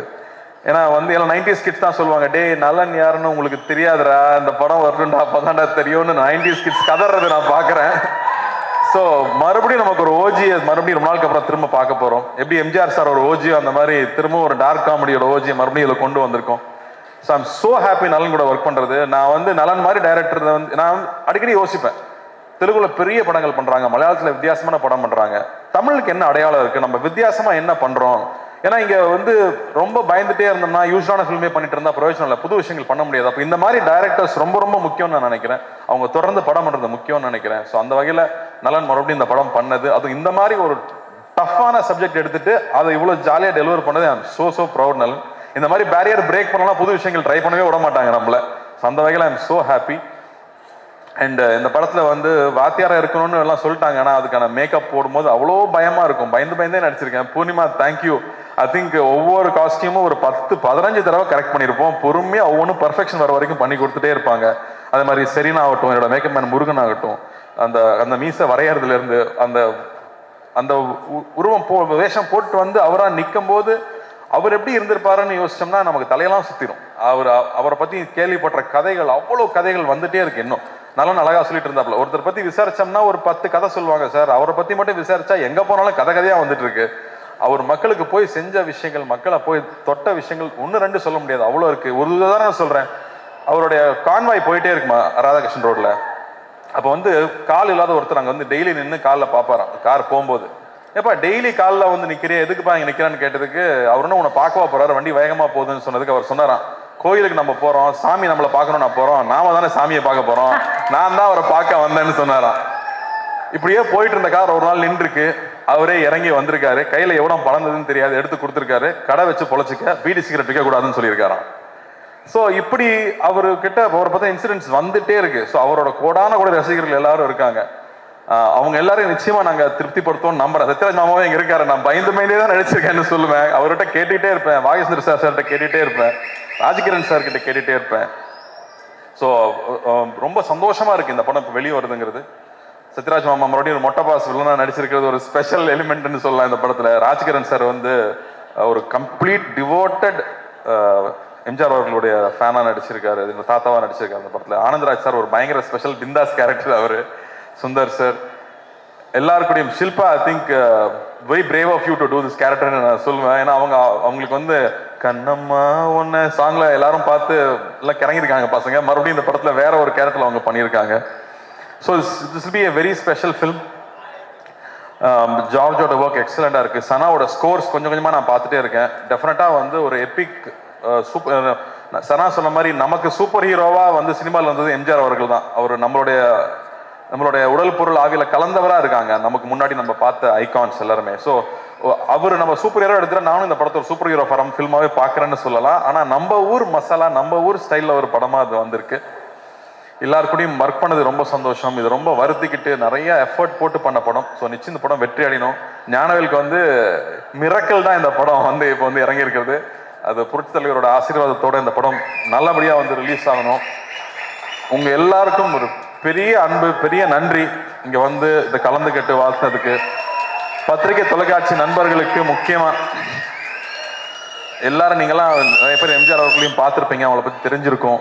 ஏன்னா வந்து எல்லாம் 90s கிட்ஸ் தான் சொல்லுவாங்க, டே நலன் யாருன்னு உங்களுக்கு தெரியாதுடா, இந்த படம் வரணும்டா அப்பதான்டா தெரியும்னு 90s கிட்ஸ் கதறது நான் பார்க்குறேன். ஸோ மறுபடியும் நமக்கு ஒரு ஓஜியை மறுபடியும் ரொம்ப நாளுக்கு அப்புறம் திரும்ப பார்க்க போறோம். எப்படி எம்ஜிஆர் சார் ஒரு ஓஜியோ அந்த மாதிரி திரும்ப ஒரு டார்க் காமெடியோட ஓஜியை மறுபடியும் இதில் கொண்டு வந்திருக்கோம். ஸோ ஐம் ஸோ ஹாப்பி நலன் கூட ஒர்க் பண்றது. நான் வந்து நலன் மாதிரி டைரக்டர் வந்து நான் அடிக்கடி யோசிப்பேன், தெலுங்குல பெரிய படங்கள் பண்றாங்க, மலையாளத்துல வித்தியாசமான படம் பண்றாங்க, தமிழுக்கு என்ன அடையாளம் இருக்கு, நம்ம வித்தியாசமா என்ன பண்றோம். ஏன்னா இங்க வந்து ரொம்ப பயந்துட்டே இருந்தோம்னா யூஸ்வலான ஃபில்மே பண்ணிட்டு இருந்தா பிரயோஜனம் இல்லை, புது விஷயங்கள் பண்ண முடியாது. அப்போ இந்த மாதிரி டைரக்டர்ஸ் ரொம்ப ரொம்ப முக்கியம்னு நான் நினைக்கிறேன். அவங்க தொடர்ந்து படம் பண்றது முக்கியம்னு நினைக்கிறேன். ஸோ அந்த வகையில நலன் மறுபடியும் இந்த படம் பண்ணது, அது இந்த மாதிரி ஒரு டஃப்பான சப்ஜெக்ட் எடுத்துட்டு அதை இவ்வளவு ஜாலியா டெலிவர் பண்ணது ஐ அம் சோ ப்ரௌட். நலன் இந்த மாதிரி பேரியர் பிரேக் பண்ணலாம், புது விஷயங்கள் ட்ரை பண்ணவே விட மாட்டாங்க நம்மள. அந்த வகையில் I am so happy. And இந்த படத்துல வந்து வாத்தியாரா இருக்கணும்னு எல்லாம் சொல்லிட்டாங்க, ஆனால் அதுக்கான மேக்கப் போடும்போது அவ்வளோ பயமா இருக்கும், பயந்தே நடிச்சிருக்கேன். பூர்ணிமா தேங்க்யூ. ஐ திங்க் ஒவ்வொரு காஸ்டியூமும் ஒரு 10-15 தடவை கரெக்ட் பண்ணியிருப்போம். பொறுமையா ஒவ்வொன்றும் பர்ஃபெக்ஷன் வர வரைக்கும் பண்ணி கொடுத்துட்டே இருப்பாங்க. அதே மாதிரி செரீனா ஆகட்டும், என்னோட மேக்கப் மேன் முருகன் ஆகட்டும், அந்த மீசை வரையறதுல இருந்து அந்த அந்த உருவம் வேஷம் போட்டு வந்து அவரா நிற்கும் போது அவர் எப்படி இருந்திருப்பாருன்னு யோசிச்சோம்னா நமக்கு தலையெல்லாம் சுத்திரும். அவரை பத்தி கேள்விப்பட்ட கதைகள், அவ்வளவு கதைகள் வந்துட்டே இருக்கு. இன்னும் நல்லா அழகா சொல்லிட்டு இருந்தாப்புல. ஒருத்தர் பத்தி விசாரிச்சோம்னா ஒரு 10 கதை சொல்லுவாங்க சார், அவரை பத்தி மட்டும் விசாரிச்சா எங்க போனாலும் கதையா வந்துட்டு இருக்கு. அவர் மக்களுக்கு போய் செஞ்ச விஷயங்கள், மக்களை போய் தொட்ட விஷயங்கள் 1-2 சொல்ல முடியாது, அவ்வளோ இருக்கு. ஒரு உதாரணம் சொல்றேன், அவருடைய கான்வாய் போயிட்டே இருக்குமா ராதாகிருஷ்ணன் ரோட்ல. அப்போ வந்து கால் இல்லாத ஒருத்தர் அங்கே வந்து டெய்லி நின்று காலில் பார்ப்பாராம் கார் போகும்போது. ஏப்பா டெய்லி காலில் வந்து நிற்கிறேன், எதுக்குப்பா இங்கே நிற்கிறான்னு கேட்டதுக்கு அவர் ஒன்றும் உன்னை பார்க்கவா போறாரு, வண்டி வேகமாக போகுதுன்னு சொன்னதுக்கு அவர் சொன்னாராம், கோயிலுக்கு நம்ம போறோம், சாமி நம்மளை பார்க்கணும், நான் போறோம், நாம தானே சாமியை பார்க்க போறோம், நான் தான் அவரை பார்க்க வந்தேன்னு சொன்னாராம். இப்படியே போயிட்டு இருந்த கார் ஒரு நாள் நின்றுருக்கு, அவரே இறங்கி வந்திருக்காரு, கையில எவ்வளவு பழந்ததுன்னு தெரியாது, எடுத்து கொடுத்துருக்காரு, கடை வச்சு பொழைச்சிக்க, பீடி சிகரெட் விற்க கூடாதுன்னு சொல்லியிருக்காராம். ஸோ இப்படி அவர்கிட்ட அவரை பார்த்தா இன்சிடென்ட்ஸ் வந்துட்டே இருக்கு. ஸோ அவரோட கோடான கூட ரசிகர்கள் எல்லாரும் இருக்காங்க. அவங்க எல்லாரையும் நிச்சயமா நாங்க திருப்திப்படுத்துவோம் நம்புறேன். சத்யராஜ் மாமாவும் இங்க இருக்காரு. நான் பயந்தே தான் நடிச்சிருக்கேன்னு சொல்லுவேன். அவர்கிட்ட கேட்டுட்டே இருப்பேன், வாகேஸ்வரி சார்கிட்ட கேட்டுட்டே இருப்பேன், ராஜ்கிரண் சார் கிட்ட கேட்டுட்டே இருப்பேன். ஸோ ரொம்ப சந்தோஷமா இருக்கு இந்த படம் இப்போ வெளியே வருதுங்கிறது. சத்யராஜ் மாமா மறுபடியும் ஒரு மொட்டை பாஸ் வில்லனா நடிச்சிருக்கிறது ஒரு ஸ்பெஷல் எலிமெண்ட்னு சொல்லலாம் இந்த படத்துல. ராஜ்கிரண் சார் வந்து ஒரு கம்ப்ளீட் டிவோட்டட் எம்ஜிஆர் அவர்களுடைய ஃபேனா நடிச்சிருக்காரு, தாத்தாவா நடிச்சிருக்காரு அந்த படத்துல. ஆனந்தராஜ் சார் ஒரு பயங்கர ஸ்பெஷல் பிந்தாஸ் கேரக்டர் அவரு. சுந்தர் சார் எல்லாருக்கூடையும் Shilpa I think very brave of you to do this கேரக்டர்னு நான் சொல்லுவேன். ஏன்னா அவங்களுக்கு வந்து கண்ணம்மா ஒன்று சாங்ல எல்லாரும் பார்த்து எல்லாம் கிறங்கிருக்காங்க பசங்க. மறுபடியும் இந்த படத்துல வேற ஒரு கேரக்டர்ல அவங்க பண்ணியிருக்காங்க. So this will be a very special film. ஜார்ஜோட ஒர்க் எக்ஸலண்டா இருக்கு. சனாவோட ஸ்கோர்ஸ் கொஞ்சம் கொஞ்சமா நான் பார்த்துட்டே இருக்கேன். டெஃபினட்டா வந்து ஒரு எபிக் சூப்பர். சனா சொன்ன மாதிரி நமக்கு சூப்பர் ஹீரோவா வந்து சினிமாவில் வந்தது எம்ஜிஆர் அவர்கள் தான். அவர் நம்மளுடைய உடல் பொருள் ஆவியில கலந்தவரா இருக்காங்க. நமக்கு முன்னாடி நம்ம பார்த்த ஐகான்ஸ் எல்லாருமே. ஸோ அவர் நம்ம சூப்பர் ஹீரோ எடுத்துட்டா நானும் இந்த படத்தை ஒரு சூப்பர் ஹீரோ படம் ஃபில்மாவே பார்க்குறேன்னு சொல்லலாம். ஆனால் நம்ம ஊர் மசாலா, நம்ம ஊர் ஸ்டைலில் ஒரு படமாக அது வந்திருக்கு. எல்லாருக்கூடையும் ஒர்க் பண்ணது ரொம்ப சந்தோஷம். இது ரொம்ப வருத்திக்கிட்டு நிறைய எஃபர்ட் போட்டு பண்ண படம். ஸோ நிச்சயம் இந்த படம் வெற்றி அடையணும். ஞானவேலுக்கு வந்து மிரக்கல் தான் இந்த படம் வந்து இப்போ வந்து இறங்கியிருக்கிறது. அது புரட்சி தலைவரோட ஆசீர்வாதத்தோட இந்த படம் நல்லபடியாக வந்து ரிலீஸ் ஆகணும். உங்கள் எல்லாருக்கும் ஒரு பெரிய அன்பு, பெரிய நன்றி இங்கே வந்து இதை கலந்துக்கிட்டு வாழ்த்ததுக்கு. பத்திரிகை தொலைக்காட்சி நண்பர்களுக்கு முக்கியமாக எல்லாரும் நீங்களாம் நிறைய பேர் எம்ஜிஆர் அவர்களையும் பார்த்துருப்பீங்க, அவங்கள பற்றி தெரிஞ்சிருக்கும்.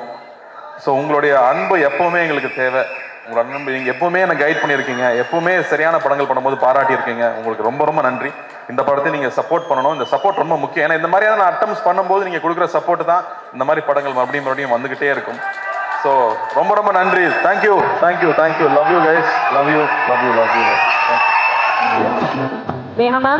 ஸோ உங்களுடைய அன்பு எப்பவுமே எங்களுக்கு தேவை. உங்களோட அன்பு நீங்கள் எப்பவுமே என்னை கைட் பண்ணியிருக்கீங்க, எப்பவுமே சரியான படங்கள் பண்ணும்போது பாராட்டியிருக்கீங்க. உங்களுக்கு ரொம்ப ரொம்ப நன்றி. இந்த படத்தை நீங்கள் சப்போர்ட் பண்ணணும். இந்த சப்போர்ட் ரொம்ப முக்கியம். ஏன்னா இந்த மாதிரியான அட்டம்ஸ் பண்ணும்போது நீங்கள் கொடுக்குற சப்போர்ட் தான் இந்த மாதிரி படங்கள் மறுபடியும் வந்துகிட்டே இருக்கும். ஸோ ரொம்ப ரொம்ப நன்றி. Thank you. Love you guys. Love you. வேணுமா